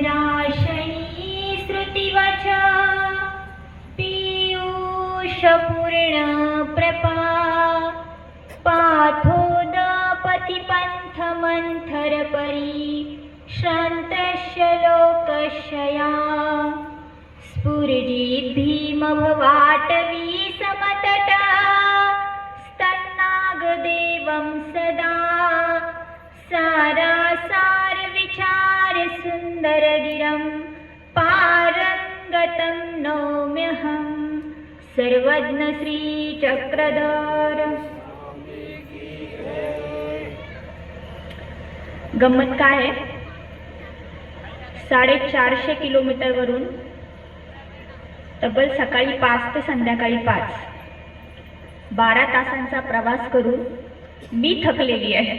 श्रीमश्चक्रधराशयी श्रुतिवचा पीयूषपूर्णप्रपा पाथोदपतिपन्थमन्थरपरि श्रान्तस्य लोकशया स्फुरजिद्भीमभवाटवी समतटा स्तन्नागदेवं सदा सारासार विचार सुन्दरगिरं पारंगतं नौम्यहं सर्वज्ञ श्री चक्रधर। गंमत काय आहे, 450 किलोमीटरवरून तब्बल सकाळी 5 ते संध्याकाळी 5 12 तासांचा प्रवास करून मी थकलेली आहे।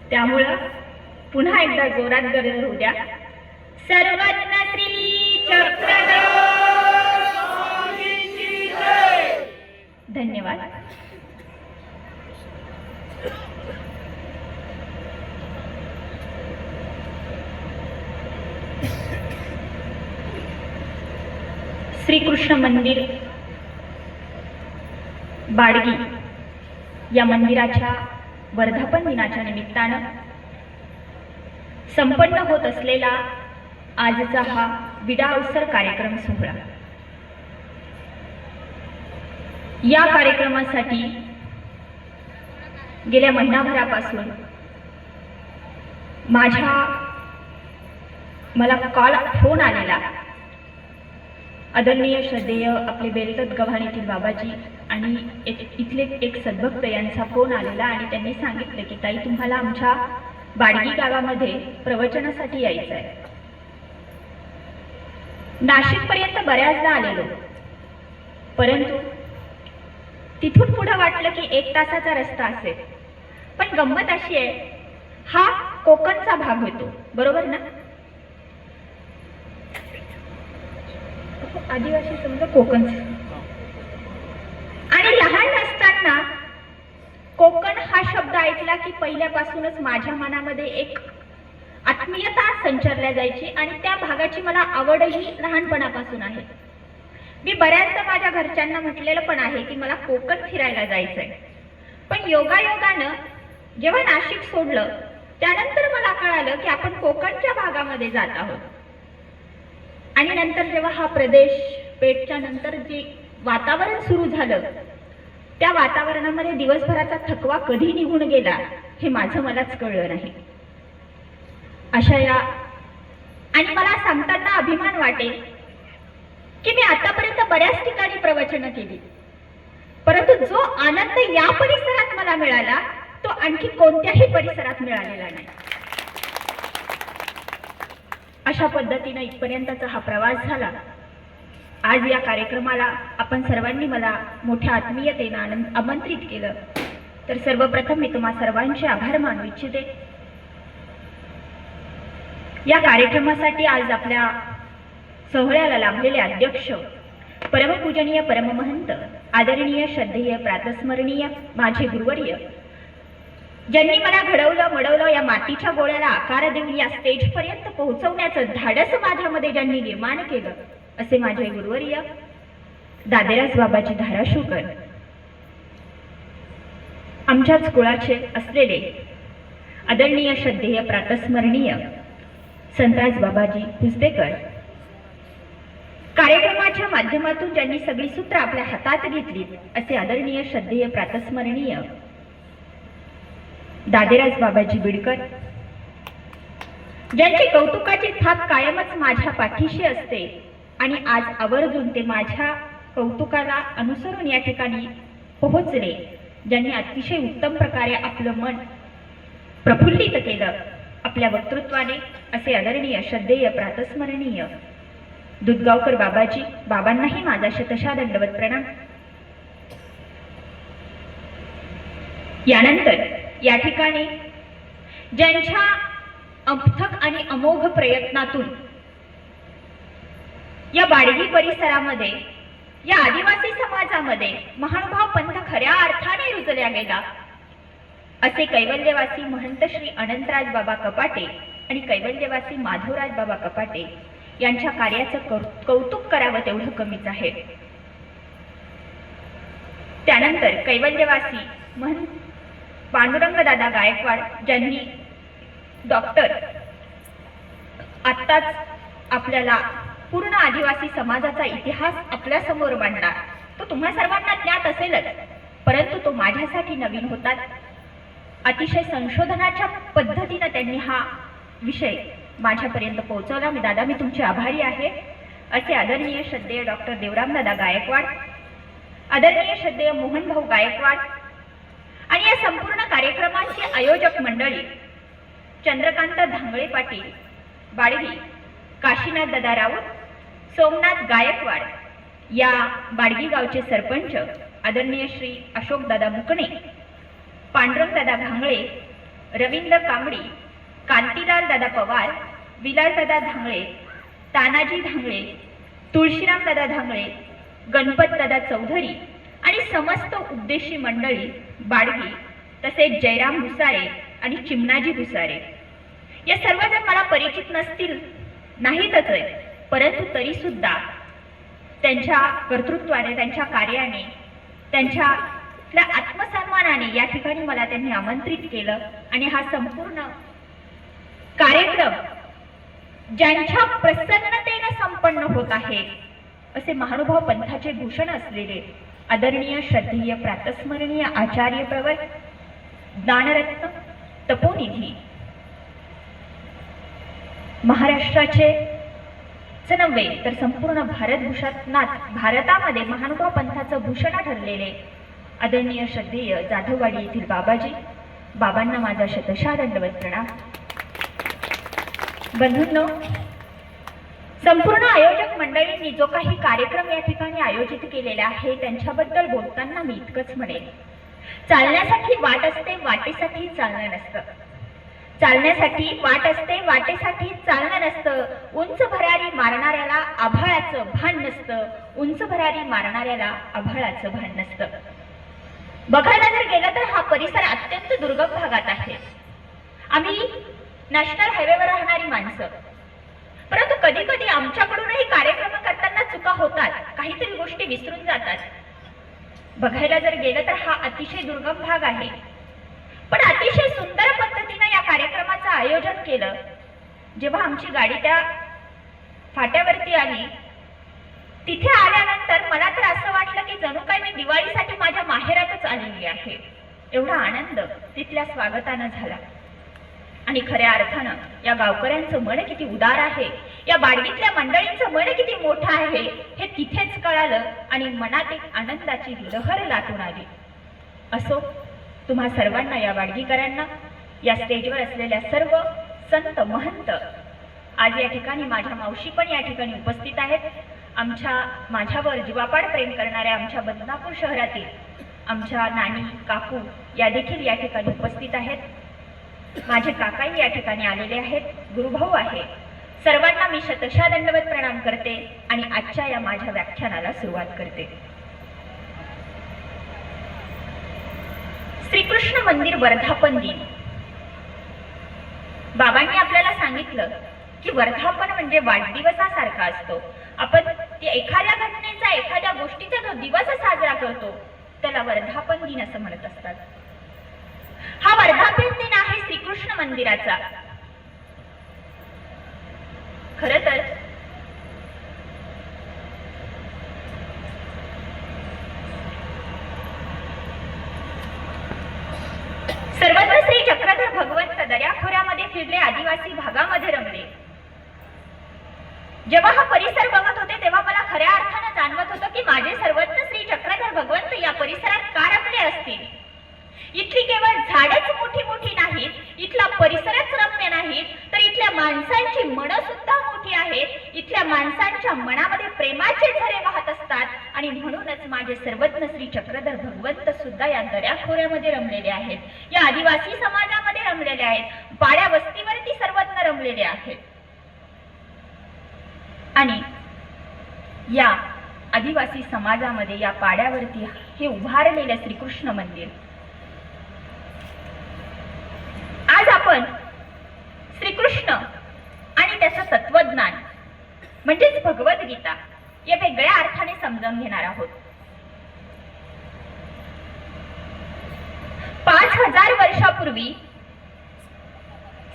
त्यामुळे पुन्हा एकदा जोरात गरज होऊ द्या। सर्वज्ञ श्री चक्रधर स्वामींची जय। धन्यवाद। श्रीकृष्ण मंदिर बाडगी या मंदिराच्या वर्धापन दिनाच्या निमित्तानं संपन्न होत असलेला आजचा हा विडा अवसर कार्यक्रम सोहळा, या कार्यक्रमासाठी गेल्या महिनाभरापासून मला फोन आलेला। आदरणीय श्रद्धेय आपले बेलदत गव्हाणीतील बाबाजी आणि इथले एक सद्भक्त यांचा फोन आलेला आणि त्यांनी सांगितले की ताई, तुम्हाला आमच्या बाडगी गावामध्ये प्रवचनासाठी यायचं आहे। नाशिकपर्यंत बऱ्याचदा आलेलो, परंतु तिथून पुढे वाटलं की 1 तासाचा रस्ता असेल। पण गंमत अशी आहे, हा कोकणचा भाग होतो, बरोबर ना? आदिवासी समजा कोकण। आणि लहान असताना कोकण हा शब्द ऐकला की पहिल्यापासूनच माझ्या मनामध्ये एक आत्मीयता संचारल्या जायची आणि त्या भागाची मला आवडही लहानपणापासून आहे। मी बऱ्याचदा माझ्या घरच्यांना म्हटलेलं पण आहे की मला कोकण फिरायला जायचंय। पण योगायोगानं जेव्हा नाशिक सोडलं त्यानंतर मला कळालं की आपण कोकणच्या भागामध्ये जात आहोत। आणि नंतर जेव्हा हा प्रदेश पेठच्या नंतर जे वातावरण सुरू झालं, त्या वातावरणामध्ये दिवसभराचा थकवा कधी निघून गेला हे माझं मलाच कळलं नाही। अशा या आणि मला सांगताना अभिमान वाटेल की मी आतापर्यंत बऱ्याच ठिकाणी प्रवचनं केली, परंतु जो आनंद या परिसरात मला मिळाला तो आणखी कोणत्याही परिसरात मिळालेला नाही। अशा पद्धतीने इथपर्यंतचा हा प्रवास झाला। आज या कार्यक्रमाला आपण सर्वांनी मला मोठ्या आत्मीयतेने आमंत्रित केलं, तर सर्वप्रथम मी तुम्हा सर्वांचे आभार मानू इच्छिते। या कार्यक्रमासाठी आज आपल्या सोहळ्याला लाभलेले अध्यक्ष परमपूजनीय परममहंत आदरणीय श्रद्धेय प्रातस्मरणीय माझे गुरुवर्य, ज्यांनी मला घडवलं मडवलं, या मातीच्या गोळ्याला आकार देऊन या स्टेज पर्यंत पोहोचवण्याचं धाडस माझ्यामध्ये ज्यांनी निर्माण केलं, असे माझे गुरुवर्य दादेराज बाबाजी धाराशिवकर, आमच्याच कुळाचे असलेले आदरणीय श्रद्धेय प्रातस्मरणीय संतराज बाबाजी पुस्तेकर, कार्यक्रमाच्या माध्यमातून ज्यांनी सगळी सूत्र आपल्या हातात घेतली असे आदरणीय श्रद्धेय प्रातस्मरणीय दादेराज बाबाजी बिडकर, ज्यांची कौतुकाची थाप कायमच माझ्या पाठीशी असते आणि आज आवर्जून ते माझ्या कौतुकाला अनुसरून या ठिकाणी पोहोचले, ज्यांनी अतिशय उत्तम प्रकारे आपलं मन प्रफुल्लित केलं आपल्या वक्तृत्वाने, असे आदरणीय श्रद्धेय प्रातस्मरणीय दुधगावकर बाबाजी, बाबांनाही माझा शतशः दंडवत प्रणाम। यानंतर या ठिकाणी ज्यांच्या अथक आणि अमोघ प्रयत्नातून या बाडगी परिसरामध्ये, या आदिवासी समाजामध्ये महानुभाव पंथ खऱ्या अर्थाने रुजल्या गेला, असे कैवल्यवासी महंत श्री अनंतराज बाबा कपाटे आणि कैवल्यवासी माधवराज बाबा कपाटे यांच्या कार्याचं कौतुक करावं तेवढं कमीच आहे. त्यानंतर कैवल्यवासी महंत पांडुरंग दादा गायकवाड ज्यांनी डॉक्टर आत्ताच आपल्याला पूर्ण आदिवासी समाजाचा इतिहास आपल्या समोर मांडला. तो तुम्हा सर्वांना ज्ञात असेलच, परंतु तो माझ्यासाठी नवीन होता. अतिशय संशोधनाच्या पद्धतीने त्यांनी हा विषय माझ्यापर्यंत पोहोचवला. मी तुमचे आभारी आहे. असे आदरणीय श्रद्धेय डॉक्टर देवराम दादा गायकवाड, आदरणीय श्रद्धेय मोहन भाऊ गायकवाड आणि या संपूर्ण कार्यक्रमाचे आयोजक मंडळी चंद्रकांत धांगळे पाटील बाळगी, काशीनाथ दादा राऊत, सोमनाथ गायकवाड, या बाळगी गावचे सरपंच आदरणीय श्री अशोक दादा मुकणे, पांडुरंग दादा घांगळे, रवींद्र कांबडी, कांतीलाल दादा पवार, विलास दादा धांगळे, तानाजी धांगळे, तुळशीराम दादा धांगळे, गणपत दादा चौधरी आणि समस्त उपदेशी मंडळी बाळगी, तसेच जयराम भुसारे आणि चिमणाजी भुसारे. या सर्वजण मला परिचित नसतील, नाहीतच आहे, परंतु तरी सुद्धा त्यांच्या कर्तृत्वाने, त्यांच्या कार्याने, त्यांच्या आत्मसन्मानाने या ठिकाणी मला त्यांनी आमंत्रित केलं आणि हा संपूर्ण कार्यक्रम ज्यांच्या प्रसन्नतेने संपन्न होत आहे असे महानुभाव पंथाचे भूषण असलेले आदरणीय श्रद्धेय प्रातस्मरणीय आचार्य प्रवर ज्ञानरत्न तपोनिधी महाराष्ट्राचे नव्हे तर संपूर्ण भारतामध्ये महानुभाव पंथाचं भूषण ठरलेले आदरणीय श्रद्धेय जाधववाडी येथील बाबाजी, बाबांना माझा शतशः दंडवत प्रणाम. बंधूंनो, संपूर्ण आयोजक मंडळींनी जो काही कार्यक्रम या ठिकाणी आयोजित केलेला आहे त्यांच्याबद्दल बोलताना मी इतकंच म्हणेन, चालण्यासाठी वाट असते, वाटेसाठी चालणं नसतं. चालण्यासाठी वाट असते, वाटेसाठी चालणं नसतं. उंच भरारी मारणाऱ्याला आभाळाचं भान नसतं. उंच भरारी मारणाऱ्याला आभाळाचं भान नसतं. बघायला जर गेलं तर हा परिसर अत्यंत दुर्गम भागात आहे. आम्ही नॅशनल हायवेवर राहणारी माणसं, परंतु कधी कधी आमच्याकडूनही कार्यक्रम करताना चुका होतात, काहीतरी गोष्टी विसरून जातात. बघायला जर गेलं तर हा अतिशय दुर्गम भाग आहे, पण अतिशय सुंदर पद्धतीने या कार्यक्रमाचं आयोजन केलं. जेव्हा आमची गाडी त्या फाट्यावरती आली, तिथे आल्यानंतर मला तर असं वाटलं की जणू काय मी दिवाळीसाठी माझ्या माहेरातच आलेली आहे. एवढा आनंद तिथल्या स्वागतानं झाला. आणि खऱ्या अर्थानं या गावकऱ्यांचं मन किती उदार आहे, या बाडगीतल्या मंडळींचं मन किती मोठं आहे हे तिथेच कळालं आणि मनात एक आनंदाची लहर लाटून आली. असो, तुम्हा सर्वांना, या बाडगीकरांना, या स्टेजवर असलेल्या सर्व संत महंत, आज या ठिकाणी माझ्या मावशी पण या ठिकाणी उपस्थित आहेत. माझ्यावर जीवापाड प्रेम करणाऱ्या आमच्या बदनापूर शहरातील आमच्या नानी, काकू या देखील या ठिकाणी उपस्थित आहेत. माझे काकाही या ठिकाणी आलेले आहेत, गुरुभाऊ आहे. सर्वांना मी शतशः दंडवत प्रणाम करते आणि आजच्या या माझ्या व्याख्यानाला सुरुवात करते. श्रीकृष्ण मंदिर वर्धापन दिन. बाबांनी आपल्याला सांगितलं की वर्धापन म्हणजे वाढदिवसासारखा असतो. आपण एखाद्या घटनेचा, एखाद्या गोष्टीचा जो दिवस साजरा करतो त्याला वर्धापन दिन असं म्हणत असतात. हा वर्धापन दिन आहे श्रीकृष्ण मंदिराचा. खरं तर सर्वत्र श्री चक्रधर भगवंत दर्याखोऱ्यामध्ये फिरले, आदिवासी भागामध्ये रमले. जेव्हा हा परिसर बघत होते तेव्हा मला खऱ्या अर्थानं जाणवत होतं की माझे सर्वत्र श्री चक्रधर भगवंत या परिसरात का रमले असतील. इथली केवळ झाडच मोठी मोठी नाहीत, इथला परिसरच रम्य नाहीत, तर इथल्या माणसांची मनं सुद्धा मोठी आहेत. इथल्या माणसांच्या मनामध्ये प्रेमाचे झरे वाहत असतात आणि म्हणूनच माझे सर्वज्ञ श्री चक्रधर भगवंत सुद्धा या दर्याखोऱ्यामध्ये रमलेले आहेत, या आदिवासी समाजामध्ये रमलेले आहेत, पाड्या वस्तीवरती सर्वज्ञ रमलेले आहेत. आणि या आदिवासी समाजामध्ये, या पाड्यावरती हे उभारलेले श्रीकृष्ण मंदिर आपण श्रीकृष्ण आणि त्याचं तत्वज्ञान म्हणजेच भगवद्गीता या वेगळ्या अर्थाने समजावून घेणार आहोत. 5000 वर्षापूर्वी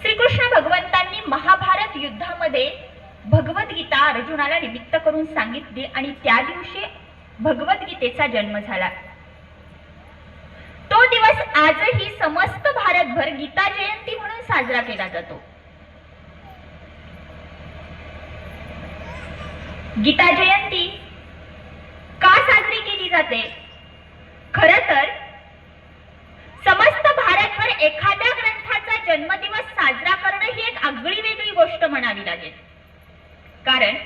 श्रीकृष्ण भगवंतांनी महाभारत युद्धामध्ये भगवद्गीता अर्जुनाला निमित्त करून सांगितली आणि त्या दिवशी भगवद्गीतेचा जन्म झाला. तो दिवस आजही समस्त भारतभर गीता जयंती म्हणून साजरा केला जातो. गीता जयंती का साजरी केली जाते? खरं तर समस्त भारतभर एखाद्या ग्रंथाचा जन्मदिवस साजरा करणं ही एक आगळी वेगळी गोष्ट म्हणावी लागेल. कारण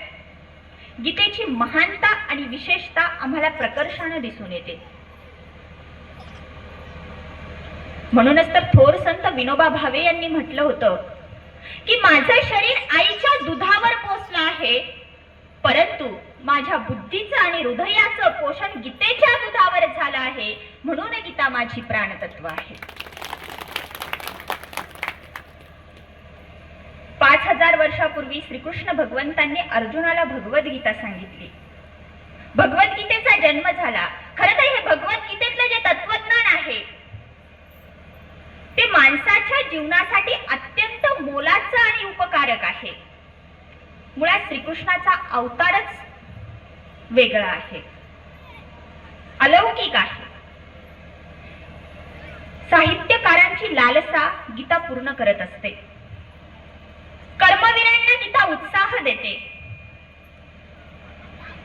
गीतेची महानता आणि विशेषता आम्हाला प्रकर्षाने दिसून येते. म्हणूनच तर थोर संत विनोबा भावे यांनी म्हटलं होतं की माझं शरीर आईच्या दुधावर पोचलं आहे, परंतु माझ्या बुद्धीचं आणि हृदयाचं पोषण गीतेच्या दुधावर झालं आहे, म्हणून गीता माझी प्राणतत्व आहे. 5000 वर्षापूर्वी श्रीकृष्ण भगवंतांनी अर्जुनाला भगवद्गीता सांगितली. भगवद्गीतेचा जन्म झाला. खरं तर हे भगवद्गीतेतलं जे तत्वज्ञान आहे ते माणसाच्या जीवनासाठी अत्यंत मोलाचं आणि उपकारक आहे. मुळात श्रीकृष्णाचा अवतारच वेगळा आहे, अलौकिक आहे. साहित्यकारांची लालसा गीता पूर्ण करत असते. कर्मवीरांना गीता उत्साह देते.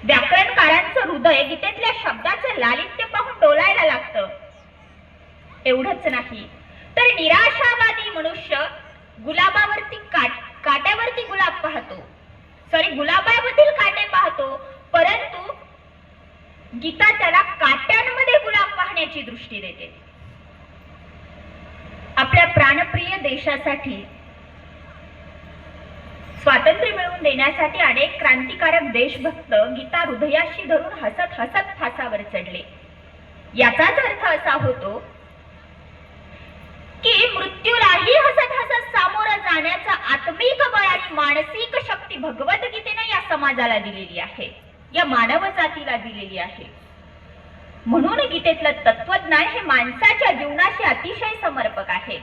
व्याकरणकारांचं हृदय गीतेतल्या शब्दाचं लालित्य पाहून डोलायला लागतं. एवढंच नाही तर निराशावादी मनुष्य गुलाबावरती काट्यावरती गुलाब पाहतो, गुलाबावरील काटे पाहतो, परंतु गीता त्याला काट्यांमध्ये गुलाब पाहण्याची दृष्टी देते. आपल्या प्राणप्रिय देशासाठी स्वातंत्र्य मिळवून देण्यासाठी अनेक क्रांतिकारक देशभक्त गीता हृदयाशी धरून हसत हसत फासावर चढले. याचाच अर्थ असा होतो की मृत्यूलाही हसत हसत सामोरं जाण्याचा आत्मिक बळ आणि मानसिक शक्ती भगवद्गीतेने या समाजाला दिलेली आहे, या मानव जातीला दिलेली आहे. म्हणून गीतेतलं तत्वज्ञान हे माणसाच्या जीवनाशी अतिशय समर्पक आहे.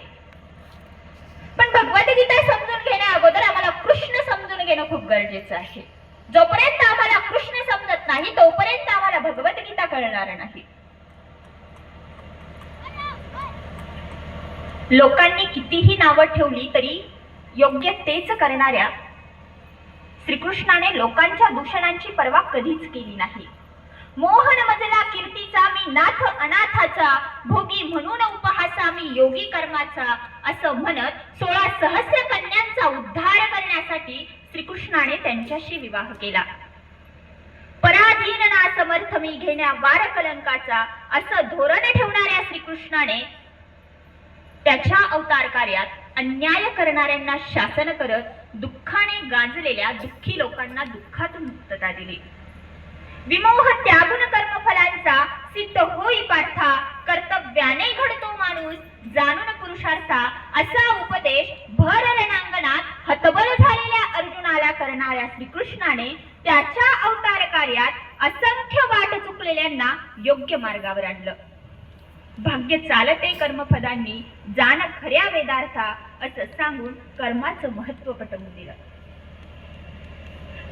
पण भगवद्गीता समजून घेण्या अगोदर आम्हाला कृष्ण समजून घेणं खूप गरजेचं आहे. जोपर्यंत आम्हाला कृष्ण समजत नाही तोपर्यंत आम्हाला भगवद्गीता कळणार नाही. लोकांनी कितीही नावं ठेवली तरी योग्य तेच करणाऱ्या श्रीकृष्णाने लोकांच्या दूषणांची पर्वा कधीच केली नाही. मोहन मजला कीर्तीचा मी नाथ अनाथाचा, भोगी म्हणून उपहासा मी योगी कर्माचा, असं म्हणत 16 सहस्र कन्यांचा उद्धार करण्यासाठी श्रीकृष्णाने त्यांच्याशी विवाह केला. पराधीन ना समर्थ मी घेण्या वार कलंकाचा, असं धोरण ठेवणाऱ्या श्रीकृष्णाने त्याच्या अवतार कार्यात अन्याय करणाऱ्यांना शासन करत दुःखाने गांजलेल्या दुःखी लोकांना दुःखातून मुक्तता दिली. विमोह त्यागून कर्मफलांचा सिद्ध होई पार्था, कर्तव्याने घडतो माणूस जाणून पुरुषार्था, असा उपदेश भर रणांगणात हतबल झालेल्या अर्जुनाला करणाऱ्या श्रीकृष्णाने त्याच्या अवतार कार्यात असंख्य वाट चुकलेल्यांना योग्य मार्गावर आणलं. भाग्य चालते कर्मफलांनी जाण खऱ्या वेदार्था, असं सांगून कर्माचं महत्व पटवून दिलं.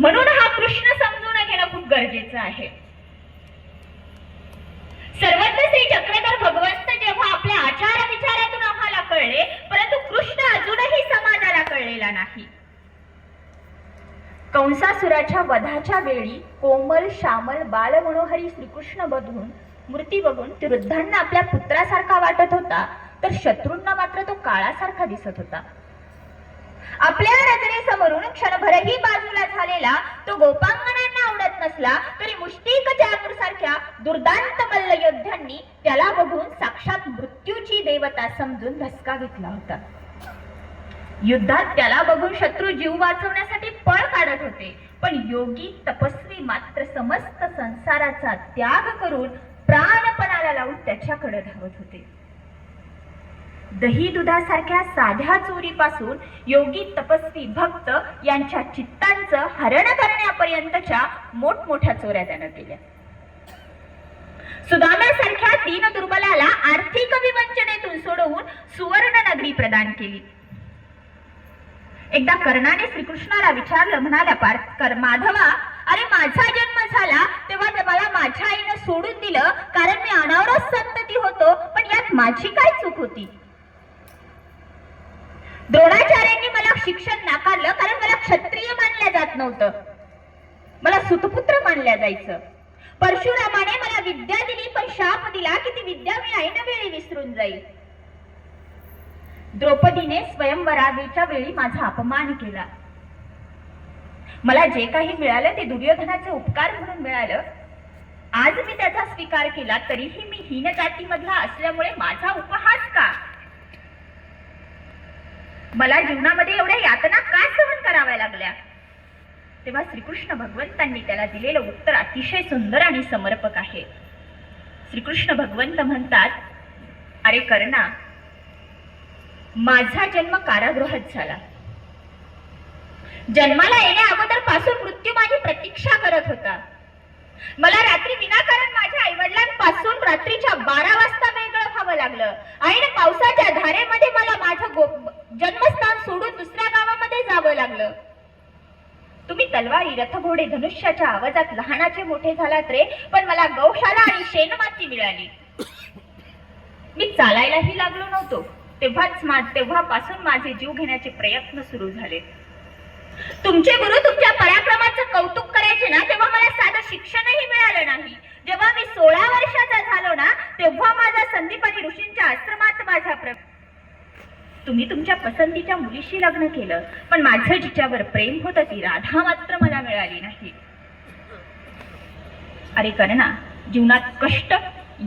म्हणून हा कृष्ण समजून घेणं खूप गरजेचं आहे. सर्वत्र श्री चक्रधर भगवंत जेव्हा आपल्या आचार विचारातून आम्हाला कळले, परंतु कृष्ण अजूनही समाजाला कळलेला नाही. कंसासुराच्या वधाच्या वेळी कोमल श्यामल बाल मनोहरी श्रीकृष्ण मूर्ती बघून ते वृद्धांना आपल्या पुत्रासारखा वाटत होता, तर शत्रूंना मात्र तो काळासारखा दिसत होता. आपल्या नजरेसमोरून क्षणभरही बाजूला झालेला तो गोपांगणांना आवडत नसला तरी मुष्टिक चातुर सारख्या दुर्दांत मल्ल योद्ध्यांनी त्याला बघून साक्षात मृत्यूची देवता समजून धसका घेतला होता. युद्धात त्याला बघून शत्रू जीव वाचवण्यासाठी पळ काढत होते, पण योगी तपस्वी मात्र समस्त संसाराचा त्याग करून प्राणपणाला लावून त्याच्याकडे धावत होते. दही दुधासारख्या साध्या चोरीपासून योगी तपस्वी भक्त यांच्या चित्तांचं हरण करण्यापर्यंतच्या मोठमोठ्या चोऱ्या त्यानं केल्या. सुदाम्यासारख्या दीन दुर्बलाला आर्थिक विवंचनेतून सोडवून सुवर्ण नगरी प्रदान केली. एकदा कर्णाने श्रीकृष्णाला विचारलं, म्हणाला, माधवा, अरे माझा जन्म झाला तेव्हा मला माझ्या आईनं सोडून दिलं कारण मी अनावरस संतती होतो, पण यात माझी काय चूक होती? द्रोणाचार्यांनी मला शिक्षण नाकारलं कारण मला क्षत्रिय मानल्या जात नव्हतं, मला सुतपुत्र मानल्या जायचं. परशुरामाने मला विद्या दिली पण शाप दिला की ती विद्या मी ऐन वेळी विसरून जाईल. द्रौपदीने स्वयंवराच्या वेळी माझा अपमान केला. मला जे काही मिळालं ते दुर्योधनाचे उपकार म्हणून मिळालं. आज मी त्याचा स्वीकार केला तरीही मी हीन जातीमधला असल्यामुळे माझा उपहास का? मला जीवनामध्ये एवढ्या यातना का सहन कराव्या लागल्या? तेव्हा श्रीकृष्ण भगवंतांनी त्याला दिलेलं उत्तर अतिशय सुंदर आणि समर्पक आहे. श्रीकृष्ण भगवंत म्हणतात, अरे कर्णा, माझा जन्म कारागृहात झाला. जन्माला येण्या अगोदर पासून मृत्यू माझी प्रतीक्षा करत होता. मला रात्री विनाकारण माझ्या आईवडिलांपासून रात्रीच्या 12 वाजता वेगळं व्हावं लागलं. आणि पावसाच्या धारेमध्ये मला माझं जन्मस्थान सोडून दुसऱ्या गावामध्ये जावं लागलं. तुम्ही तलवारी, रथघोडे, धनुष्याच्या आवाजात लहानाचे मोठे झालात रे, पण मला गौशाला आणि शेणमाती मिळाली. मी चालायलाही लागलो नव्हतो. तेव्हापासून माझे जीव घेण्याचे प्रयत्न सुरू झाले. तुमचे गुरु तुमच्या पराक्रमाचं कौतुक करायचे ना, तेव्हा मला साधं शिक्षणही मिळालं नाही. जेव्हा मी 16 वर्षाचा झालो ना, तेव्हा माझा संदीपानी ऋषींच्या आश्रमात तुम्ही तुमच्या पसंतीच्या मुलीशी लग्न केलं, पण माझं जिच्यावर प्रेम होतं ती राधा मात्र मला मिळाली नाही. अरे कर्णा, जीवनात कष्ट,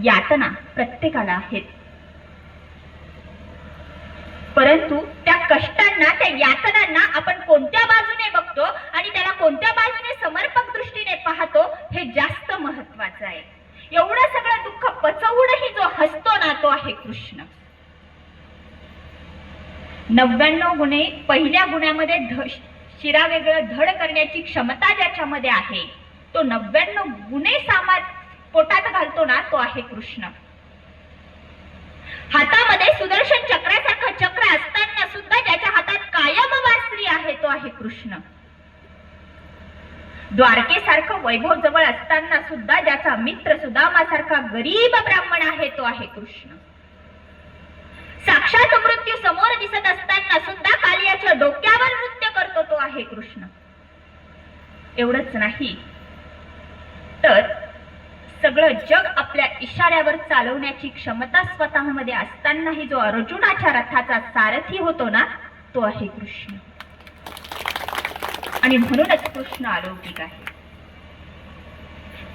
यातना प्रत्येकाला आहेत, परंतु त्या कष्टांना, त्या यातनांना आपण कोणत्या बाजूने बघतो आणि त्याला कोणत्या बाजूने समर्पक दृष्टीने पाहतो हे जास्त महत्वाचं आहे. एवढं सगळं दुःख पचवूनही जो हसतो ना, तो आहे कृष्ण. 99 गुणे, पहिल्या गुण्यामध्ये शिरा वेगळं धड करण्याची क्षमता ज्याच्यामध्ये आहे, तो 99 गुणे पोटात घालतो ना, तो आहे कृष्ण. हातामध्ये सुदर्शन चक्रासारखं चक्र असताना सुद्धा ज्याच्या हातात कायम वासरी आहे, तो आहे कृष्ण. द्वारकेसारखं वैभव जवळ असताना सुद्धा ज्याचा मित्र सुदामासारखा गरीब ब्राह्मण आहे, तो आहे कृष्ण. साक्षात मृत्यू समोर दिसत असताना सुद्धा कालियाच्या डोक्यावर नृत्य करतो, तो आहे कृष्ण. एवढंच नाही तर सगळं जग आपल्या इशाऱ्यावर चालवण्याची क्षमता स्वतःमध्ये असतानाही जो अर्जुनाच्या रथाचा सारथी होतो ना, तो आहे कृष्ण. आणि म्हणूनच कृष्ण अलौकिक आहे.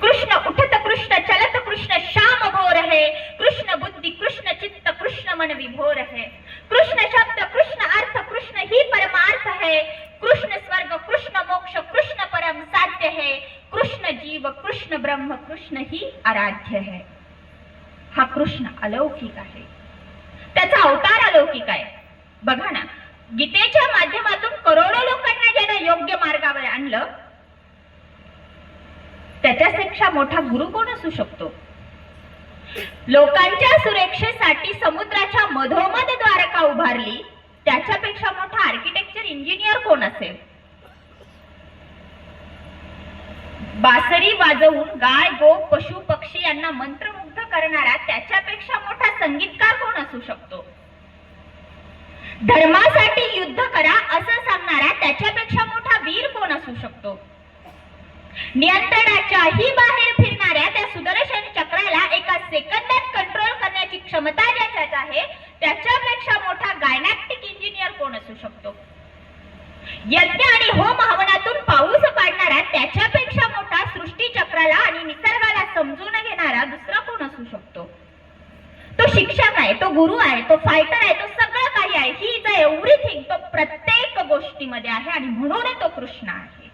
कृष्ण उठत कृष्ण, चलत कृष्ण, श्याम भोर है. कृष्ण बुद्धि, कृष्ण चित्त, कृष्ण मन विभोर है. कृष्ण शब्द, कृष्ण अर्थ, कृष्ण ही परमार्थ है. कृष्ण स्वर्ग, कृष्ण मोक्ष, कृष्ण परम साध्य है. कृष्ण जीव, कृष्ण ब्रह्म, कृष्ण ही आराध्य है. हा कृष्ण अलौकिक आहे, त्याचा अवतार अलौकिक आहे. बघा ना, गीतेच्या माध्यमातून करोडो लोकांना ज्यानं योग्य मार्गावर आणलं, त्याच्यापेक्षा मोठा गुरु कोण असू शकतो? लोकांच्या सुरक्षेसाठी समुद्राच्या मधोमध द्वारका उभारली, त्याच्यापेक्षा मोठा आर्किटेक्चर इंजिनियर कोण असेल? बासरी वाजवून गाय, गो, पशु, पक्षी यांना मंत्रमुग्ध करणारा त्याच्यापेक्षा मोठा संगीतकार कोण असू शकतो? धर्मासाठी युद्ध करा असं सांगणारा त्याच्यापेक्षा मोठा वीर कोण असू शकतो? नियंत्रणाच्याही बाहेर फिरणाऱ्या त्या सुदर्शन चक्राला एका सेकंदात कंट्रोल करण्याची क्षमता ज्याच्यात आहे, त्याच्यापेक्षा मोठा गायनॅक्टिक इंजिनियर कोण असू शकतो? यज्ञ आणि होम हवनातून पाऊस पाडणारा त्याच्यापेक्षा मोठा सृष्टी चक्राला आणि निसर्गाला समजून घेणारा दुसरा कोण असू शकतो? तो शिक्षक आहे, तो गुरु आहे, तो फायटर आहे, तो सगळं काही आहे. He is everything. तो प्रत्येक गोष्टीमध्ये आहे आणि म्हणून तो कृष्ण आहे.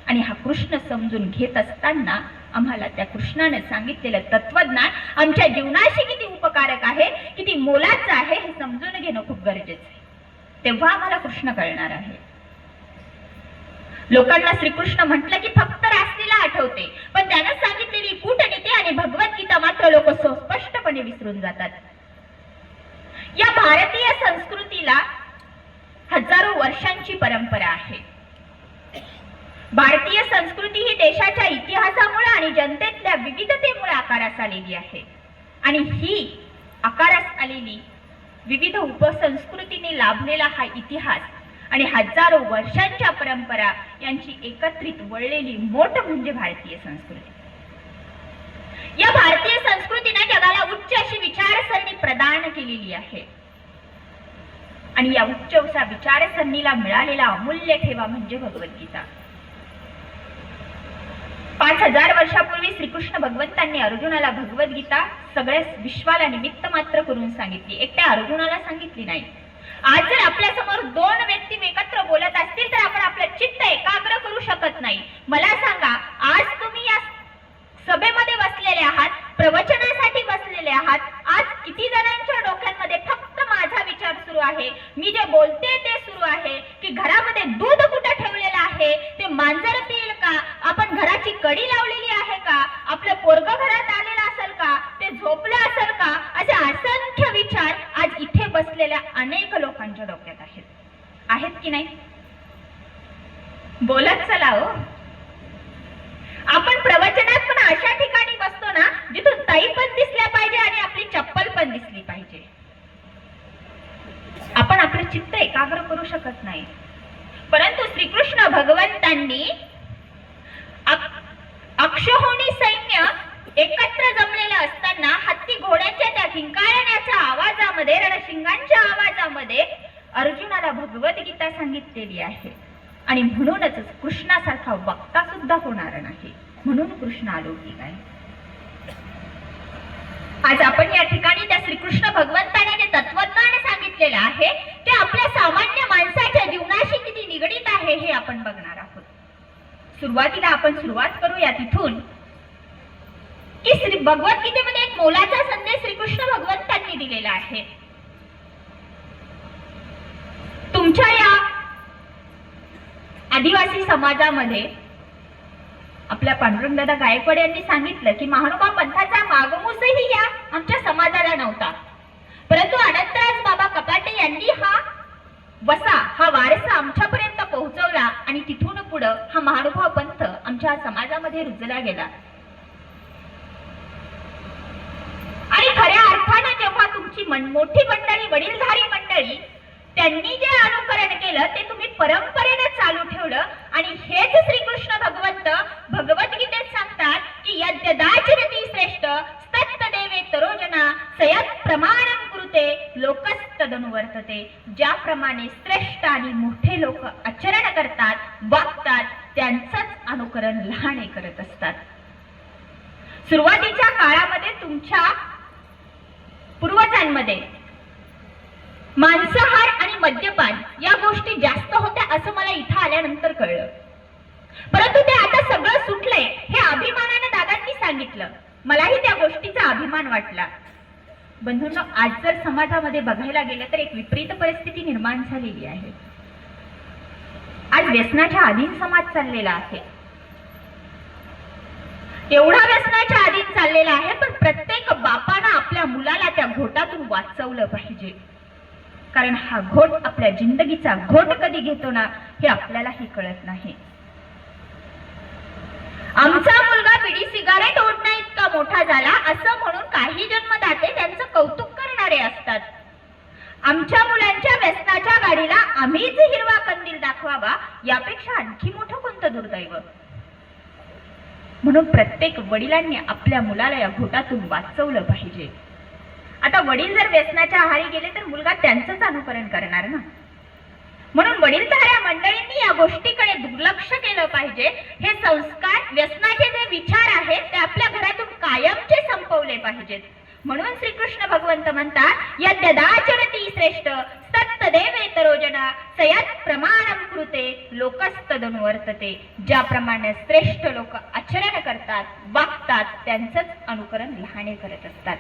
आणि हा कृष्ण समजून घेत असताना आम्हाला त्या कृष्णाने सांगितलेलं तत्वज्ञान आमच्या जीवनाशी किती उपकारक आहे, किती मोलाचं आहे हे समजून घेणं खूप गरजेचं आहे. तेव्हा आम्हाला कृष्ण कळणार आहे. लोकांना श्रीकृष्ण म्हटलं की फक्त रासलीला आठवते, पण त्यानं सांगितलेली कूटनीती आणि भगवद्गीता मात्र लोक स्पष्टपणे विसरून जातात. या भारतीय संस्कृतीला हजारो वर्षांची परंपरा आहे. भारतीय संस्कृती ही देशाच्या इतिहासामुळे आणि जनतेतल्या विविधतेमुळे आकारास आलेली आहे. आणि ही आकारास आलेली विविध उपसंस्कृतीने लाभलेला हा इतिहास आणि हजारो वर्षांच्या परंपरा यांची एकत्रित वळलेली मोठ म्हणजे भारतीय संस्कृती. या भारतीय संस्कृतीने जगाला उच्च अशी विचारसरणी प्रदान केलेली आहे. आणि या उच्च विचारसरणीला मिळालेला अमूल्य ठेवा म्हणजे भगवद्गीता. 5000 वर्षापूर्वी श्रीकृष्ण भगवंतांनी अर्जुनाला भगवद्गीता सगळ्या विश्वाला निमित्त मात्र करून सांगितली, एकट्या अर्जुनाला सांगितली नाही. आज जर आपल्या समोर दोन व्यक्ती एकत्र बोलत असतील तर आपण आपलं चित्त एकाग्र करू शकत नाही. मला सांगा, आज तुम्ही या सभेमध्ये बसलेले आहात, प्रवचनासाठी बसलेले आहात, आज किती जणांच्या डोक्यांमध्ये फक्त माझा विचार सुरू आहे, मी जे बोलते ते सुरू आहे, की घरामध्ये दूध कुठे ठेवलेलं आहे, ते मांजर पिईल का, आपण घराची कडी लावलेली आहे का, आपलं पोरगं घरात आलेलं असेल का, ते झोपलं असेल का, असे असंख्य विचार आज इथे बसलेल्या अनेक लोकांच्या डोक्यात आहेत की नाही? बोलत चला हो. आपण प्रवचनात पण अशा ठिकाणी बसतो ना जिथून ताई पण दिसल्या पाहिजे आणि आपली चप्पल पण दिसली पाहिजे. आपण आपलं चित्त एकाग्र करू शकत नाही. परंतु श्रीकृष्ण भगवंतांनी अक्षौहिणी सैन्य एकत्र जमलेलं असताना हत्ती घोड्याच्या त्या किंकाळण्याच्या आवाजामध्ये, रणशिंगांच्या आवाजामध्ये अर्जुनाला भगवद्गीता सांगितलेली आहे. आणि म्हणूनच कृष्णासारखा वक्ता सुद्धा होणार नाही, म्हणून कृष्ण अलौकिक आहे. आज आपण या ठिकाणी त्या श्रीकृष्ण भगवंताने जे तत्वज्ञान सांगितलेलं आहे ते आपल्या सामान्य माणसाच्या जीवनाशी किती निगडीत आहे हे आपण बघणार आहोत. सुरुवातीला आपण सुरुवात करूया तिथून की भगवद्गीतेमध्ये एक मोलाचा संदेश श्रीकृष्ण भगवंतांनी दिलेला आहे. तुमच्या या आदिवासी समाजामध्ये आपल्या पांडुरंगदादा गायकवाड यांनी सांगितलं की महानुभाव पंथाचा मागमूसही या आमच्या समाजाला नव्हता, परंतु अनंतराज बाबा कपाटे यांनी हा वारसा आमच्यापर्यंत पोहोचवला आणि तिथून पुढे हा महानुभाव पंथ आमच्या समाजामध्ये रुजला गेला. आणि खऱ्या अर्थाने जेव्हा तुमची मोठी मंडळी, वडीलधारी मंडळी त्यांनी जे अनुकरण केलं ते तुम्ही परंपरेने चालू ठेवलं. आणि हेच श्रीकृष्ण भगवंत भगवद्गीतेत सांगतात की यद्यदाचरति श्रेष्ठ तत्तदेवे तरोजना सयत् प्रमाणं कुरुते लोकस्तदनुवर्तते. ज्याप्रमाणे श्रेष्ठ आणि मोठे लोक आचरण करतात, वागतात, त्यांचंच अनुकरण लहाने करत असतात. सुरुवातीच्या काळामध्ये तुमच्या पूर्वजांमध्ये मांसाहार आणि मद्यपान या गोष्टी जास्त होत्या असं मला इथं आल्यानंतर कळलं. परंतु ते आता सगळं सुटलंय हे अभिमानाने दादांनी सांगितलं. मलाही त्या गोष्टीचा अभिमान वाटला. बंधूंनो, आज जर समाजामध्ये बघायला गेलं तर एक विपरीत परिस्थिती निर्माण झालेली आहे. आज व्यसनाच्या अधीन समाज चाललेला आहे. एवढा व्यसनाच्या अधीन चाललेला आहे, पण प्रत्येक बापानं आपल्या मुलाला त्या घोटातून वाचवलं पाहिजे. कारण हा घोट आपल्या जिंदगीचा घोट कधी घेतो ना हे आपल्यालाही कळत नाही. आमचा मुलगा बिडी सिगारेट ओढण्या इतका मोठा झाला असं म्हणून काही जन्मदाते त्यांचं कौतुक करणारे असतात. आमच्या मुलांच्या व्यसनाच्या गाडीला आम्हीच हिरवा कंदील दाखवावा यापेक्षा आणखी मोठं कोणतं दुर्दैव. म्हणून प्रत्येक वडिलांनी आपल्या मुलाला या घोटातून वाचवलं पाहिजे. आता वडील जर व्यसनाच्या आहारी गेले तर मुलगा त्यांचंच अनुकरण करणार ना. म्हणून वडीलधाऱ्या मंडळींनी या गोष्टीकडे दुर्लक्ष केलं पाहिजे. हे संस्कार, व्यसनाचे जे विचार आहेत ते आपल्या घरातून कायमचे संपवले पाहिजेत. म्हणून श्रीकृष्ण भगवंत म्हणतात यद्यदाचरती श्रेष्ठ सत्तदेवेतरोजना सयत् प्रमाणम कृते लोकस्तदनुवर्तते. ज्याप्रमाणे श्रेष्ठ लोक आचरण करतात, वागतात, त्यांचंच अनुकरण लहाने करत असतात.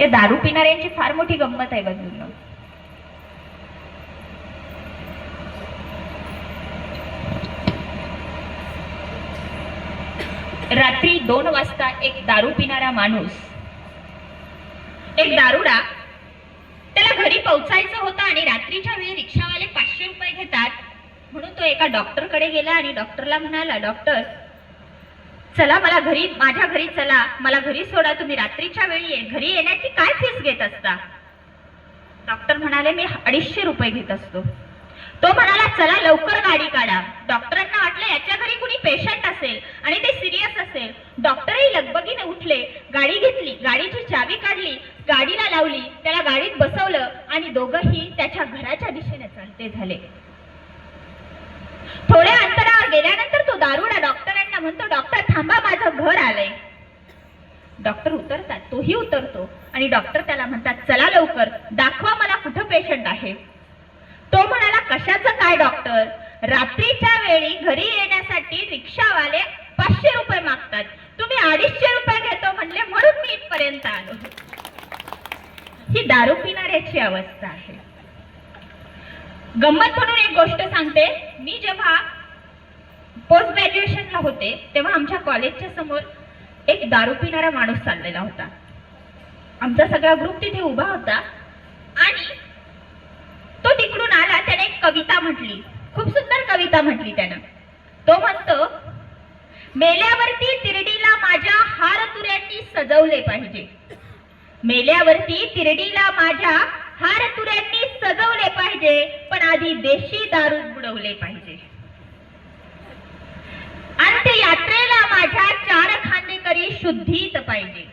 या दारू पिणाऱ्यांची फार मोठी गंमत आहे बंधूंनो. रात्री 2 वाजता एक दारू पिणारा माणूस, एक दारुडा, त्याला घरी पोहोचायचं होतं आणि रात्रीच्या वेळी रिक्षावाले 500 रुपये घेतात म्हणून तो एका डॉक्टरकडे गेला आणि डॉक्टरला म्हणाला, डॉक्टर चला मला घरी, माझ्या घरी चला, मला घरी सोडा, तुम्ही रात्रीच्या वेळी घरी येण्याची काय फीस घेत असता? डॉक्टर म्हणाले मी 250 रुपये घेत असतो. तो म्हणाला चला लवकर गाडी काढा. डॉक्टरांना वाटलं याच्या घरी कुणी पेशंट असेल आणि ते सिरियस असेल. डॉक्टरही लगबगीने उठले, गाडी घेतली, गाडीची चावी काढली, गाडीला लावली, त्याला गाडीत बसवलं आणि दोघंही त्याच्या घराच्या दिशेने चालते झाले. थोड्या अंतरावर गेल्यानंतर तो दारुडा डॉक्टरांना म्हणतो, डॉक्टर थांबा, माझं घर आलंय. डॉक्टर उतरतात, तोही उतरतो आणि डॉक्टर त्याला म्हणतात चला लवकर दाखवा मला कुठं पेशंट आहे. तो म्हणाला कशाचं काय डॉक्टर, रात्रीच्या वेळी घरी येण्यासाठी रिक्षावाले 500 रुपये मागतात, तुम्ही 250 रुपये घेतो म्हणले म्हणून मी इथपर्यंत आलो. ही दारू पिणाऱ्याची अवस्था आहे. गंमत म्हणून एक गोष्ट सांगते. मी जेव्हा पोस्ट ग्रॅज्युएशनला होते तेव्हा आमच्या कॉलेजच्या समोर एक दारू पिणारा माणूस चाललेला होता. आमचा सगळा ग्रुप तिथे उभा होता आणि तो तिकडून आला. त्याने एक कविता म्हटली, खूप सुंदर कविता म्हटली त्यानं. तो म्हणतो, मेल्यावरती तिरडीला माझ्या हार तुऱ्यांनी सजवले पाहिजे, मेल्यावरती तिरडीला माझ्या हार तुऱ्यांनी सजवले पाहिजे, पण आधी देशी दारू बुडवले पाहिजे. अंत्ययात्रेला माझ्या 4 खांदेकरी शुद्धीत पाहिजे,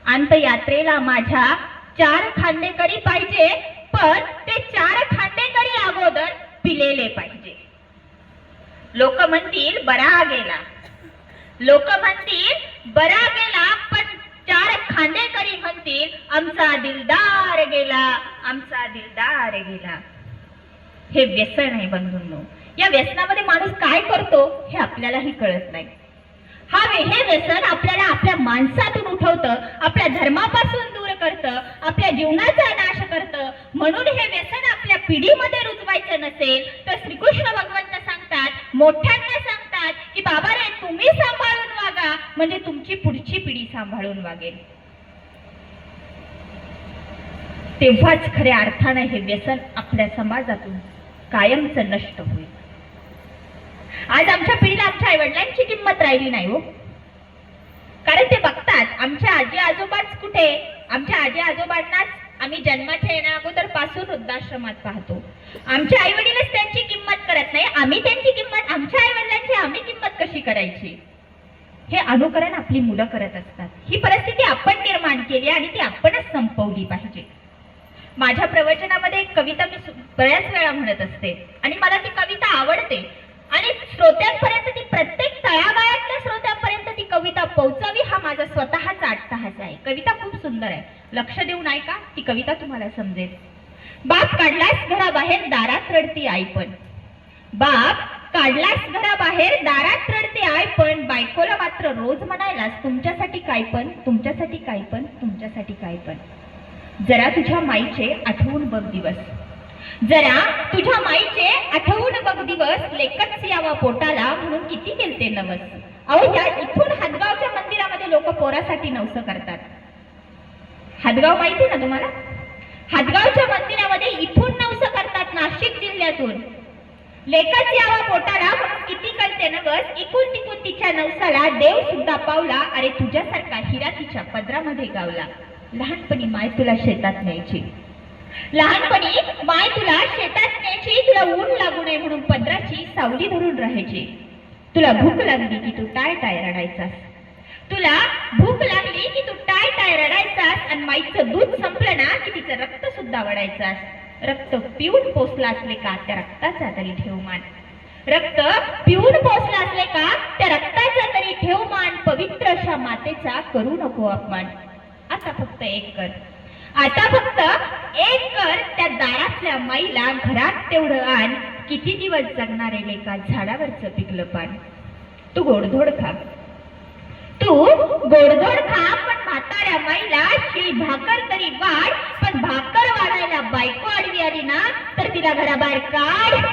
अंत्ययात्रेला माझ्या 4 खांदेकरी पाहिजे, पण ते 4 खांदेकरी अगोदर पिलेले पाहिजे. लोक म्हणतील बरा गेला, लोक म्हणतील बरा गेला, पण 4 खांदेकरी म्हणतील आमचा दिलदार गेला, आमचा दिलदार गेला. हे व्यसन आहे बंधूंनो. या व्यसनामध्ये माणूस काय करतो हे आपल्यालाही कळत नाही. हे व्यसन आपल्याला आपल्या माणसातून उठवतं, आपल्या धर्मापासून दूर करतं, आपल्या जीवनाचा नाश करतं. म्हणून हे व्यसन आपल्या पिढीमध्ये रुजवायचं नसेल तर श्रीकृष्ण भगवंत सांगतात, मोठ्यांना सांगतात की बाबा रे तुम्ही सांभाळून वागा, म्हणजे तुमची पुढची पिढी सांभाळून वागेल. तेव्हाच खऱ्या अर्थाने हे व्यसन आपल्या समाजातून कायमचं नष्ट होईल. आज आमच्या पिढीला आमच्या आई वडिलांची किंमत राहिली नाही हो. कारण ते बघतात आमच्या आजी आजोबाच कुठे, आमच्या आजी आजोबांनाच आम्ही जन्माच्या येण्या अगोदर पासून वृद्धाश्रमात पाहतो. आमच्या आई वडीलच त्यांची किंमत करत नाही, आम्ही त्यांची किंमत, आमच्या आई वडिलांची आम्ही किंमत कशी करायची? हे अनुकरण आपली मुलं करत असतात. ही परिस्थिती आपण निर्माण केली आणि ती आपणच संपवली पाहिजे. माझ्या प्रवचनामध्ये एक कविता मी बऱ्याच वेळा म्हणत असते आणि मला ती कविता आवडते आणि श्रोत्यांपर्यंत ती, प्रत्येक तळागाळातल्या श्रोत्यांपर्यंत ती कविता पोहोचावी हा माझा स्वतःचा अट्टहास आहे. कविता खूप सुंदर आहे, लक्ष देऊन ऐका, ती कविता तुम्हाला समजेल. बाप काढलास घराबाहेर दारात रडती आई पण, बाप काढलास घराबाहेर दारात रडते आई पण, बायकोला मात्र रोज म्हणायलास तुमच्यासाठी काय पण, तुमच्यासाठी काय पण, तुमच्यासाठी काय पण. जरा तुझ्या माईचे आठवून बघ दिवस, जरा तुझ्या माईचे आठवून बघ दिवस, लेकच यावा पोटाला म्हणून किती केलते नवस. अहो या इथून हादगावच्या मंदिरामध्ये लोक पोरासाठी नवस करतात. हादगाव माहिती ना तुम्हाला? हादगावच्या मंदिरामध्ये इथून नवस करतात, नाशिक जिल्ह्यातून. लेकच यावा पोटाला म्हणून किती करते नवस, इकून तिकून तिच्या नवसाला देव सुद्धा पावला, अरे तुझ्यासारखा हिरा तिच्या पदरामध्ये गावला. लहानपणी माय तुला शेतात न्यायची, लहानपणी माय तुला शेतात न्यायची, तुला ऊन लागू नये म्हणून पदराची सावली धरून राहायची. तुला भूक लागली की तू टाय टाय रडायचास, तुला भूक लागली की तू टाय टाय रडायचास, आणि माईचं दूध संपलं ना की तिचं रक्त सुद्धा वडायचास. रक्त पिऊन पोसला असले का त्या रक्ताचा तरी ठेव मान, रक्त पिऊन पोचला असले का त्या रक्ताचा तरी ठेव मान, पवित्र अशा मातेचा करू नको अपमान. आता फक्त एक कर, आता फक्त एक कर, त्या दारातल्या माईला घरात तेवढं आण. किती दिवस जगणारे लेका झाडावरचं पिकलं पान. तू गोडधोड खा, तू गोडधोड खा, पण म्हाताऱ्या माईला शिळी भाकर तरी वाढ. पण भाकर वाढायला बायको आडवी आली ना तर तिला घराबाहेर काढ.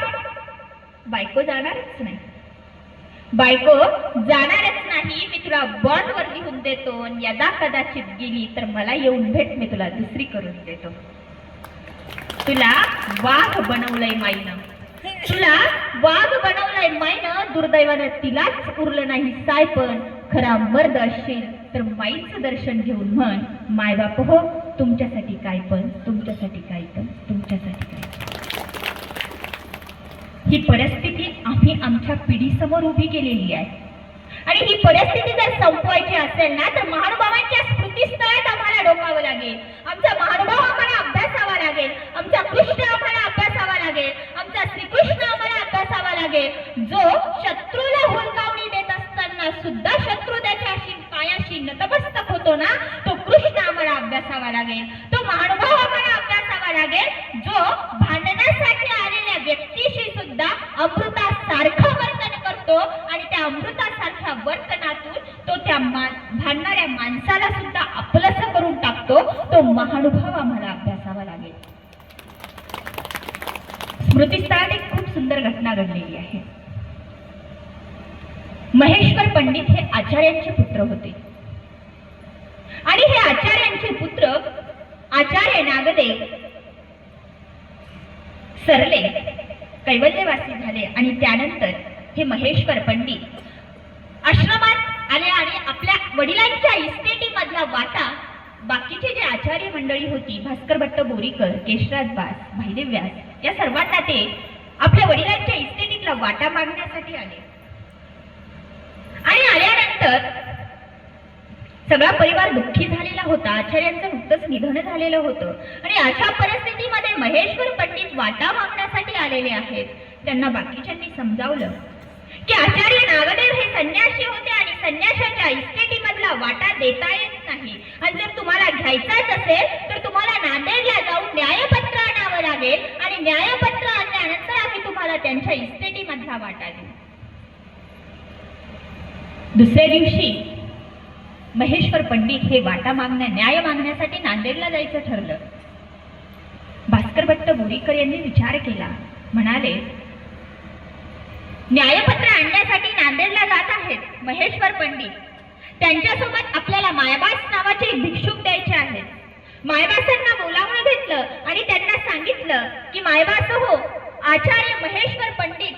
बायको जाणारच नाही, बायको जाणारच नाही. मी तुला बॉन्डवर लिहून देतो. यदा कदाचित गेली तर मला येऊन भेट, मी तुला दुसरी करून देतो. तुला वाघ बनवलंय माईनं, तुला वाघ बनवलंय माईनं. दुर्दैवानं तिलाच उरलं नाही सायपण. खरा मर्द असशील तर माईचं दर्शन घेऊन म्हण, मायबाप हो तुमच्यासाठी काय पण, तुमच्यासाठी काय पण, तुमच्यासाठी काय. ही परिस्थिती आम्ही आमच्या पिढीसमोर उभी केलेली आहे आणि ही परिस्थिती जर संपवायची असेल ना तर महानुभावांच्या स्मृतीस्थळात आम्हाला डोकावं लागेल. आमचा महानुभाव आम्हाला अभ्यासावा लागेल, आमचा कृष्ण आम्हाला अभ्यासावा लागेल, आमचा श्रीकृष्ण आम्हाला अभ्यासावा लागेल. जो शत्रूला हुलकावणी देत असताना सुद्धा शत्रू त्याच्याशी पायाशी नतमस्तक होतो ना, तो कृष्ण आम्हाला अभ्यासावा लागेल, तो महानुभाव आम्हाला अभ्यासावा लागेल. जो भांडण्यासाठी आलेल्या व्यक्तीशी सुद्धा अमृतासारखं वर्तन करतो आणि त्या अमृतासारख्या वर्तनातून तो त्या भांडणाऱ्या माणसाला सुद्धा आपलंसं करून टाकतो, तो महानुभाव आम्हाला अभ्यासावा लागेल. स्मृतिस्थळात एक खूप सुंदर घटना घडलेली आहे. महेश्वर पंडित हे आचार्यांचे पुत्र होते आणि हे आचार्यांचे पुत्र आचार्य नागदेव सरले, कैवल्यवासी झाले आणि त्यानंतर हे महेश्वर पंडित आश्रमात आले आणि आपल्या वडिलांच्या इस्टेटीमधला वाटा बाकीचे जे आचार्य मंडळी होती, भास्कर भट्ट बोरीकर, केशराज बास, भाईदेव व्यास, या सर्वांना ते आपल्या वडिलांच्या इस्टेटीतला वाटा मागण्यासाठी आले. आणि आल्यानंतर सगळा परिवार दुःखी झालेला होता. आचार्यांचं नुकतंच निधन झालेलं होतं आणि अशा परिस्थितीमध्ये महेश्वर पंडित वाटा मागण्यासाठी आलेले आहेत. त्यांना बाकीच्यांनी समजावलं की आचार्य नागदेव हे संन्यासी होते आणि संन्याशाच्या इस्टेटीमधला वाटा देता येत नाही आणि जर तुम्हाला घ्यायचाच असेल तर तुम्हाला नांदेडला जाऊन न्यायपत्र आणावं लागेल आणि न्यायपत्र आणल्यानंतर आम्ही तुम्हाला त्यांच्या इस्टेटीमधला वाटा देऊ. दुसऱ्या दिवशी महेश्वर पंडित हे वाटा न्याय मागण्यासाठी नांदेडला जायचं ठरलं. भास्कर भट्ट बोरीकर यांनी विचार केला, म्हणाले न्यायपत्र आणण्यासाठी नांदेडला जात आहेत महेश्वर पंडित, त्यांच्यासोबत आपल्याला मायबास नावाचे एक भिक्षुक द्यायचे आहेत. मायबासांना बोलावून घेतलं आणि त्यांना सांगितलं की मायबास हो, आचार्य महेश्वर पंडित,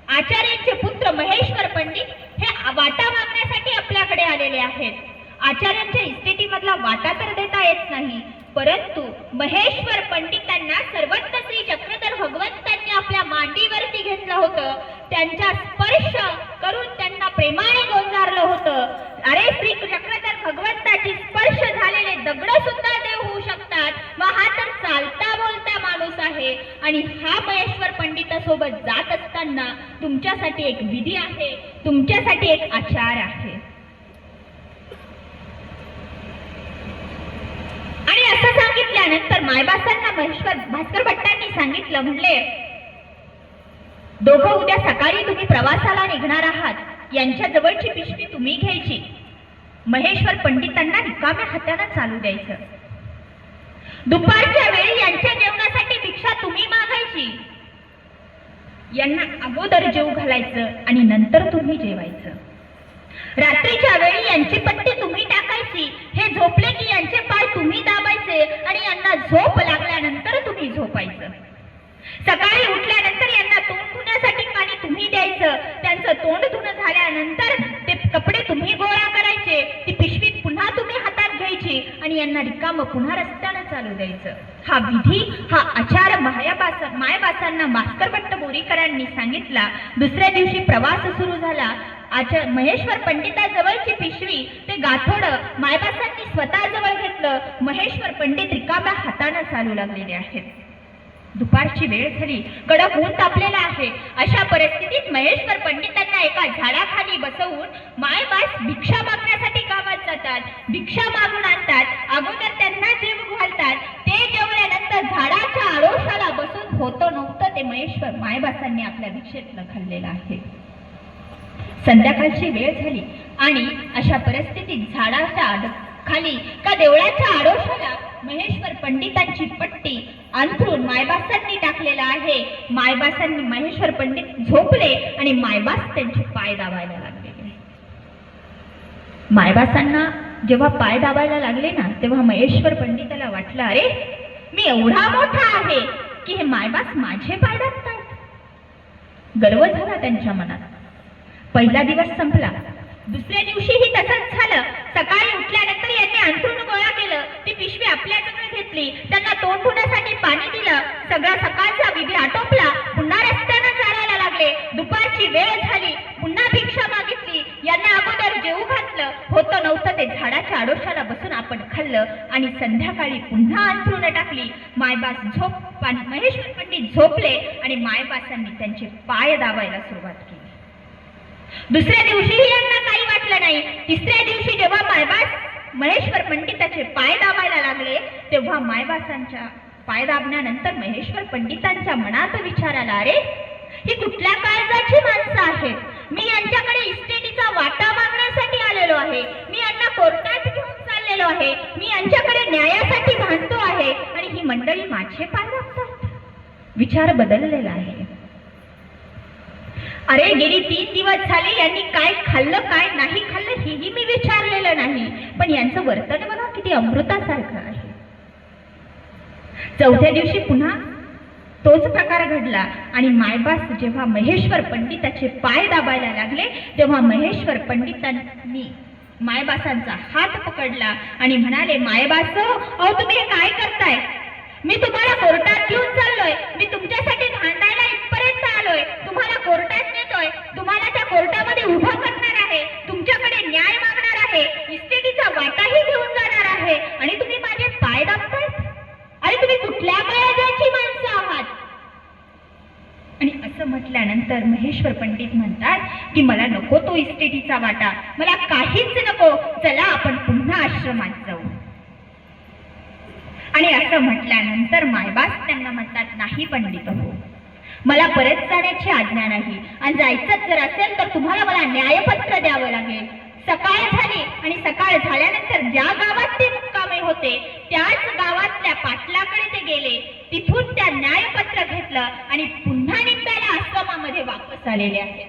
आचार्यांचे पुत्र महेश्वर पंडित हे वाटा मागण्यासाठी आपल्याकडे आलेले आहेत. आचार्यांच्या इस्टेटीमधला वाटा तर देता येत नाही, परंतु महेश्वर पंडितांना सर्वत्र श्री चक्रधर भगवंतांनी आपल्या मांडीवरती घेतलं होतं, त्यांचा स्पर्श करून त्यांना प्रेमाने गोंजारलं होतं. अरे श्री चक्रधर भगवंताची स्पर्श झालेले दगड सुद्धा देव होऊ शकतात, मग हा तर चालता बोलता माणूस आहे. आणि हा महेश्वर पंडितासोबत जात असताना तुमच्यासाठी एक विधी आहे, तुमच्यासाठी एक आचार आहे. आणि असं सांगितल्यानंतर मायबासांना महेश्वर भास्कर भट्टांनी सांगितलं, म्हणले दोघं उद्या सकाळी तुम्ही प्रवासाला निघणार आहात, यांच्या जवळची पिशवी तुम्ही घ्यायची, महेश्वर पंडितांना रिकाम्या हाताने चालू द्यायचं. दुपारच्या वेळी यांच्या जेवणासाठी भिक्षा तुम्ही मागायची, यांना अगोदर जेवू घालायचं आणि नंतर तुम्ही जेवायचं. रात्रीच्या वेळी यांची पट्टी तुम्ही टाकायची, हे झोपले की यांचे पाय तुम्ही दाबायचे आणि यांना झोप लागल्यानंतर तुम्ही झोपायचं. सकाळी उठल्यानंतर यांना तोंड धुण्यासाठी पाणी तुम्ही द्यायचं, त्यांचं तोंड धुणं झाल्यानंतर ते कपडे तुम्ही गोळा करायचे, ती पिशवी पुन्हा तुम्ही हातात घ्यायची आणि यांना रिकामं पुन्हा रस्त्यानं चालू द्यायचं. हा विधी, हा आचार मायबासांना भास्कर भट्ट बोरीकरांनी सांगितला. दुसऱ्या दिवशी प्रवास सुरू झाला. महेश्वर पंडिताजवळची पिशवी ते गाठोडं मायबासांनी स्वतःजवळ घेतलं. महेश्वर पंडित रिकाम्या हाताने चालू लागलेले आहेत. दुपारची वेळ झाली, कडक ऊन तापलेला आहे. अशा परिस्थितीत महेश्वर पंडितांना एका झाडाखाली बसवून मायबास भिक्षा मागण्यासाठी गावात जातात. भिक्षा मागून आणतात. अगोदर त्यांना जेवू घालतात. ते जेवल्यानंतर झाडाच्या आडोशाला बसून होतं नव्हतं ते महेश्वर मायबासांनी आपल्या भिक्षेतलं खाल्लेलं आहे. संध्याकाळची वेळ झाली आणि अशा परिस्थितीत झाडाच्या खाली का देवळाच्या आडोशाला महेश्वर पंडितांची पट्टी अंथरून मायबासांनी टाकलेला आहे. मायबासांनी महेश्वर पंडित झोपले आणि मायबास त्यांचे पाय दाबायला लागले. मायबासांना जेव्हा पाय दाबायला लागले ना, तेव्हा महेश्वर पंडिताला वाटलं, अरे मी एवढा मोठा आहे की हे मायबास माझे पाय दाबतात. गर्व झाला त्यांच्या मनात. पहिला दिवस संपला. दुसऱ्या दिवशीही तसंच झालं. सकाळी उठल्यानंतर यांनी अंथरूण गोळा केलं. ती पिशवी आपल्याकडे घेतली. त्यांना तोंड धुण्यासाठी पाणी दिलं. सगळा सकाळचा विधी आटोपला. पुन्हा रस्त्यानं चालायला लागले. दुपारची वेळ झाली. पुन्हा भिक्षा मागितली. यांना अगोदर जेवू घातलं. होतं नव्हतं ते झाडाच्या आडोशाला बसून आपण खाल्लं आणि संध्याकाळी पुन्हा अंथरूण टाकली. मायबास महेश्वर पंडित झोपले आणि मायबासांनी त्यांचे पाय दाबायला सुरुवात केली. दुसऱ्या दिवशीही यांना काही वाटलं नाही. तिसऱ्या दिवशी जेव्हा मायबास महेश्वर पंडिताचे पाय दाबायला लागले, तेव्हा मायबासांच्या पाय दाबण्यानंतर महेश्वर पंडितांच्या मनात विचार आला, अरे ही कुठल्या काळजाची माणसं आहेत. मी यांच्याकडे इस्टेटीचा वाटा मागण्यासाठी आलेलो आहे. मी यांना कोर्टात घेऊन चाललेलो आहे. मी यांच्याकडे न्यायासाठी भांडतो आहे आणि ही मंडळी माझे पाय दाबतात. विचार बदललेला आहे. अरे गेली 3 दिवस झाले यांनी काय खाल्लं काय नाही खाल्लं हेही मी विचारलेलं नाही, पण यांचं वर्तन बघा किती अमृतासारखं आहे. चौथ्या दिवशी पुन्हा तोच प्रकार घडला आणि मायबास जेव्हा महेश्वर पंडिताचे पाय दाबायला लागले, तेव्हा महेश्वर पंडितांनी मायबासांचा हात पकडला आणि म्हणाले, मायबास अहो तुम्ही हे काय करताय? मी तुम्हाला कोर्टात घेऊन चाललोय. मी तुमच्यासाठी भांडायला इथपर्यंत आलोय. तुम्हाला कोर्टात नेतोय. तुम्हाला त्या कोर्टामध्ये उभं करणार आहे. तुमच्याकडे न्याय मागणार आहे. इस्टेटीचा वाटाही घेऊन जाणार आहे आणि तुम्ही माझे पाय दाबतायत. अरे तुम्ही कुठल्या काळजाची माणसं आहात? आणि असं म्हटल्यानंतर महेश्वर पंडित म्हणतात की मला नको तो इस्टेटीचा वाटा, मला काहीच नको. चला आपण पुन्हा आश्रमात जाऊ. आणि असं म्हटल्यानंतर मायबास त्यांना म्हणतात, नाही पंडित हो, मला परत जाण्याची आज्ञा नाही आणि जायचंच जर असेल तर तुम्हाला मला न्यायपत्र द्यावं लागेल. सकाळ झाली आणि सकाळ झाल्यानंतर ज्या गावात ते मुक्कामी होते त्याच गावातल्या पाटलाकडे ते गेले. तिथून त्या न्यायपत्र घेतलं आणि पुन्हा निघायला आश्रमामध्ये वापस आलेले आहेत.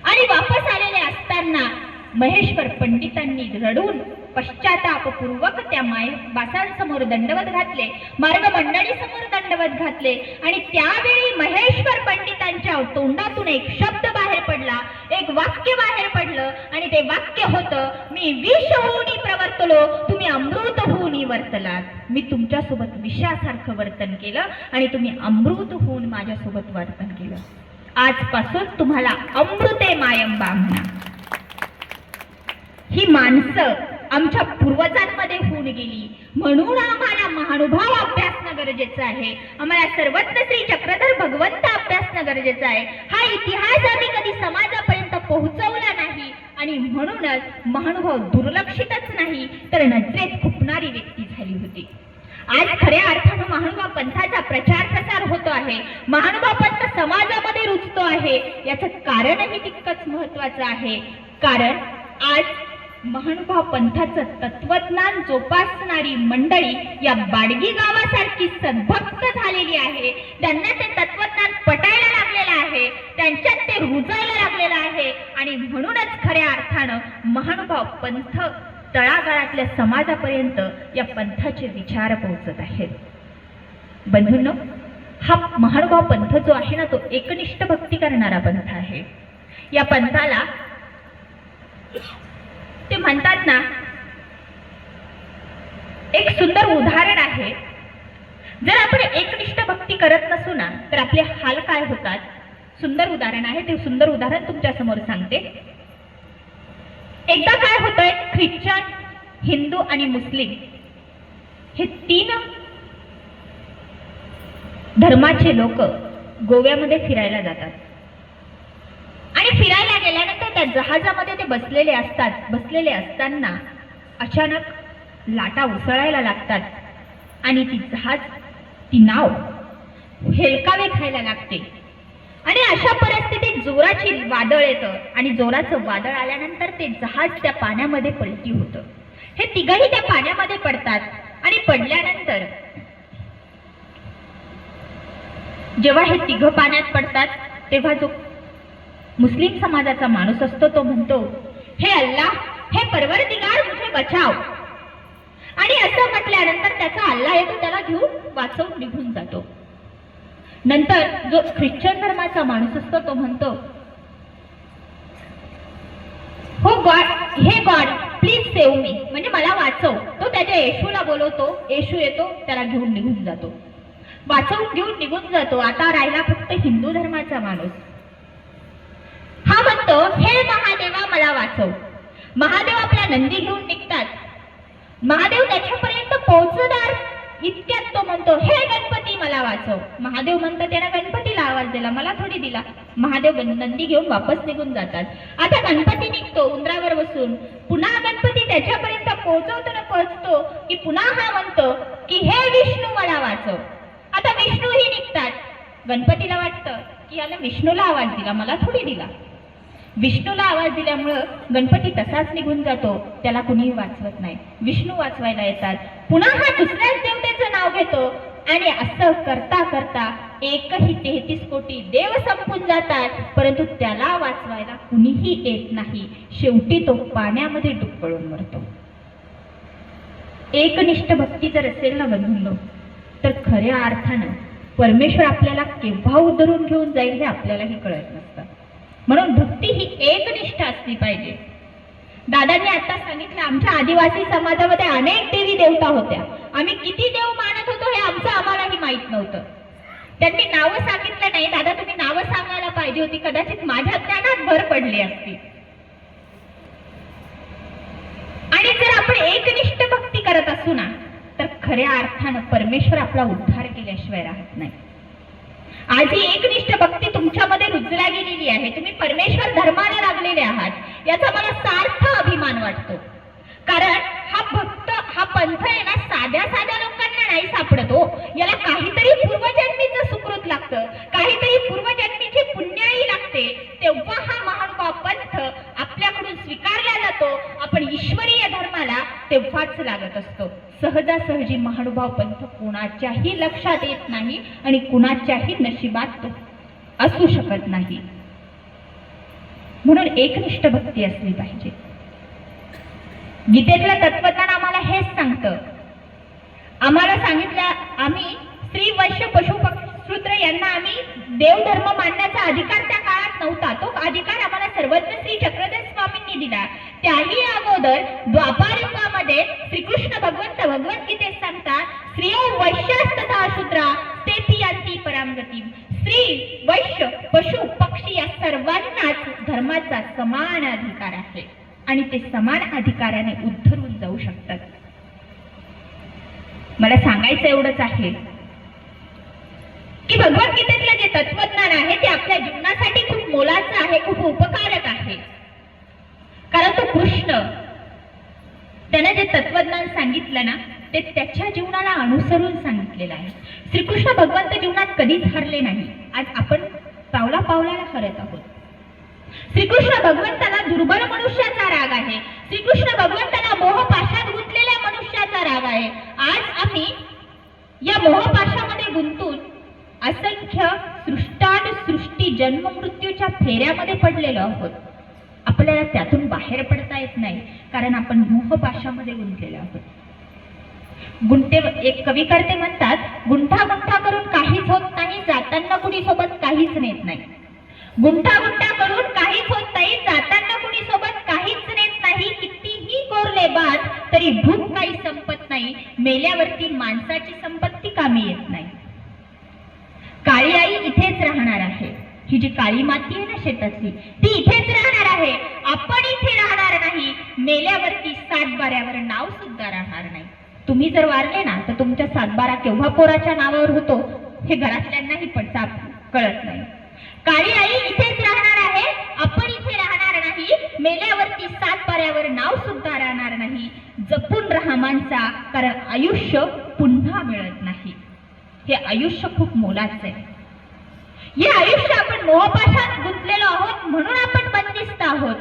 आणि वापस आलेले असताना महेश्वर पंडितांनी रडून पश्चातापपूर्वक त्या मायबासांसमोर दंडवत घातले. मार्ग मंडळीसमोर दंडवत घातले आणि त्यावेळी महेश्वर पंडितांच्या तोंडातून एक शब्द बाहेर पडला, एक वाक्य बाहेर पडलं आणि ते वाक्य होतं, मी विष होऊन प्रवर्तलो, तुम्ही अमृत होऊन वर्तलात. मी तुमच्यासोबत विषासारखं वर्तन केलं आणि तुम्ही अमृत होऊन माझ्यासोबत वर्तन केलं. आजपासून तुम्हाला अमृते मायंबा म्हणा. ही माणसं आमच्या पूर्वजांमध्ये होऊन गेली म्हणून आम्हाला महानुभाव अभ्यासणं गरजेचं आहे. आम्हाला सर्वत्र श्री चक्रधर भगवंत अभ्यासणं गरजेचं आहे. हा इतिहास आम्ही कधी समाजापर्यंत पोहोचवला नाही आणि म्हणूनच महानुभाव दुर्लक्षितच नाही तर नजरेत खुपणारी व्यक्ती झाली होती. आज खऱ्या अर्थानं महानुभाव पंथाचा प्रचार प्रसार होतो आहे. महानुभाव पंथ समाजामध्ये रुजतो आहे. याचं कारणही तितकंच महत्वाचं आहे. कारण आज महानुभाव पंथाचं तत्वज्ञान जोपासणारी मंडळी या बाडगी गावासारखी सद्भक्त झालेली आहे. त्यांना ते तत्वज्ञान पटायला लागलेलं आहे. त्यांच्यात ते रुजायला लागलेलं आहे आणि म्हणूनच खऱ्या अर्थानं महानुभाव पंथ तळागाळातल्या समाजापर्यंत या पंथाचे विचार पोहोचत आहेत. बंधूंनो, हा महानुभाव पंथ जो आहे ना, तो एकनिष्ठ भक्ती करणारा पंथ आहे. या पंथाला ते म्हणतात ना, एक सुंदर उदाहरण आहे. जर आपण एकनिष्ठ भक्ती करत नसू ना तर आपले हाल काय होतात. सुंदर उदाहरण आहे. ते सुंदर उदाहरण तुमच्या समोर सांगते. एकदा काय होतंय, ख्रिश्चन, हिंदू आणि मुस्लिम हे 3 धर्माचे लोक गोव्यामध्ये फिरायला जातात आणि फिरायला गेल्यानंतर त्या जहाजामध्ये ते बसलेले असताना अचानक लाटा उसळायला लागतात आणि ती नाव हेलकावे खायला लागते आणि अशा परिस्थितीत जोराची वादळ येतं आणि जोराचं वादळ आल्यानंतर ते जहाज त्या पाण्यामध्ये पलटी होतं. हे तिघही त्या पाण्यामध्ये पडतात आणि पडल्यानंतर जेव्हा हे तिघ पाण्यात पडतात तेव्हा जो मुस्लिम समाजाचा माणूस असतो तो म्हणतो, हे अल्लाह, हे परवरदिगार, मुझे बचाव. आणि असं म्हटल्यानंतर त्याचा अल्लाह येतो, त्याला घेऊन वाचवून निघून जातो. नंतर जो ख्रिश्चन धर्माचा माणूस असतो तो म्हणतो, हो गॉड, हे गॉड प्लीज सेव मी, म्हणजे मला वाचव. तो त्याच्या येशूला बोलवतो, येशू येतो, त्याला घेऊन निघून जातो, वाचवून घेऊन निघून जातो. आता राहिला फक्त हिंदू धर्माचा माणूस. हा म्हणतो, हे महादेवा मला वाचव. महादेव आपला नंदी घेऊन निघतात. महादेव त्याच्यापर्यंत पोहोचणार इतक्यात तो म्हणतो, हे गणपती मला वाचव. महादेव म्हणतात, त्यानं गणपतीला आवाज दिला, मला थोडी दिला. महादेव नंदी घेऊन वापस निघून जातात. आता गणपती निघतो उंदरावर बसून. पुन्हा गणपती त्याच्यापर्यंत पोहोचतो की पुन्हा हा म्हणतो की हे विष्णू मला वाचव. आता विष्णूही निघतात. गणपतीला वाटतं की याला विष्णूला आवाज दिला, मला थोडी दिला. विष्णूला आवाज दिल्यामुळं गणपती तसाच निघून जातो, त्याला कुणीही वाचवत नाही. विष्णू वाचवायला येतात. पुन्हा हा दुसऱ्याच देवतेचं नाव घेतो आणि असं करता करता एकही 33 कोटी देव संपून जातात, परंतु त्याला वाचवायला कुणीही येत नाही. शेवटी तो पाण्यामध्ये डुबळून मरतो. एकनिष्ठ भक्ती जर असेल ना बंधूंनो, तर खऱ्या अर्थानं परमेश्वर आपल्याला केव्हा उधरून घेऊन जाईल हे आपल्यालाही कळत नसतं. म्हणून भक्ती ही एकनिष्ठ असली पाहिजे. दादांनी आता सांगितलं, आमच्या आदिवासी समाजामध्ये अनेक देवी देवता होत्या. आम्ही किती देव मानत होतो हे आम्हालाही माहित नव्हतं. त्यांनी नावं सांगितलं नाही. दादा तुम्ही नावं सांगायला पाहिजे होती, कदाचित माझ्या ज्ञानात भर पडली असती. आणि जर आपण एकनिष्ठ भक्ती करत असू ना, तर खऱ्या अर्थानं परमेश्वर आपला उद्धार केल्याशिवाय राहत नाही. आज ही एकनिष्ठ भक्ती तुमच्यामध्ये रुजल्या गेलेली आहे. तुम्ही परमेश्वर धर्माला लागलेले आहात, याचा मला सार्थ अभिमान वाटतो. कारण हा पंथ आहे ना, साध्या लोकांना नाही सापडत हो. याला काहीतरी पूर्वजन्मीचं सुकृत लागतं, काहीतरी पूर्वजन्मीची पुण्याई लागते, तेव्हा हा महानुभाव पंथ आपल्याकडून स्वीकारला जातो. आपण ईश्वरीय धर्माला तेव्हाच लागत असतो. सहजासहजी महानुभाव पंथ कुणाच्याही लक्षात येत नाही आणि कुणाच्याही नशिबात असू शकत नाही. म्हणून एकनिष्ठ भक्ती असली पाहिजे. गीतेतलं तत्वज्ञान आम्हाला हेच सांगतं. आम्हाला सांगितलं, आम्ही स्त्री, वैश्य, पशु, शूद्र यांना आम्ही देवधर्म मानण्याचा अधिकार त्या काळात नव्हता. तो अधिकार आम्हाला सर्वज्ञ श्री चक्रधर स्वामींनी दिला. त्याही अगोदर द्वापार युगामध्ये श्रीकृष्ण भगवद्गीतेत सांगतात, स्त्रियो वैश्यास्तथा शूद्रा तेपि यान्ति परां गतिम्. स्त्री, वैश्य, पशु, पक्षी या सर्वांनाच धर्माचा समान अधिकार आहे आणि ते समान अधिकाराने उद्धरून जाऊ शकतात. मला सांगायचं एवढंच आहे की भगवद्गीतेतलं जे तत्वज्ञान आहे ते आपल्या जीवनासाठी खूप मोलाचं आहे, खूप उपकारक आहे. कारण तो कृष्ण त्याने जे तत्वज्ञान सांगितलं ना, ते त्याच्या जीवनाला अनुसरून सांगितलेलं आहे. श्रीकृष्ण भगवंत जीवनात कधीच हरले नाही. आज आपण पावला पावलाला हरत आहोत. श्रीकृष्ण भगवंताला दुर्बल मनुष्याचा राग आहे. श्रीकृष्ण भगवंताला मोहपाशात गुंतलेल्या मनुष्याचा राग आहे. आज आम्ही या मोहपाशामध्ये गुंतून असंख्य सृष्टी जन्म मृत्यूच्या फेऱ्यामध्ये पडलेलो आहोत. आपल्याला त्यातून बाहेर पडता येत नाही, कारण आपण मोहपाशामध्ये गुंतलेलो आहोत. एक कविकर्ते म्हणतात, गुंठा करून काहीच होत नाही, जाताना कुणी सोबत काहीच नेत नाही. गुंठा करून काहीच होत नाही, जाताना कुणी सोबत काहीच नेत नाही. कितीही कोरले बाद तरी भूक काही संपत नाही, मेल्यावरती माणसाची संपत्ती कामी येत नाही. काळी आई इथेच राहणार आहे. ही जी काळी माती आहे ना शेतातली, ती इथेच राहणार आहे. आपण इथे राहणार नाही. मेल्यावरती 7-12 नाव सुद्धा राहणार नाही. तुम्ही जर वारले ना, तर तुमच्या 7-12 केव्हा पोराच्या नावावर हे घरातल्यांनाही पण कळत नाही. काळी आई इथेच राहणार आहे, आपण इथे राहणार नाही, मेल्यावरती सातबाऱ्यावर नाव सुद्धा राहणार नाही. जपून राहा माणसा, कारण आयुष्य पुन्हा मिळत नाही. हे आयुष्य खूप मोलाचं आहे. हे आयुष्य आपण मोहपाशात गुंतलेलो आहोत म्हणून आपण बंदिस्त आहोत.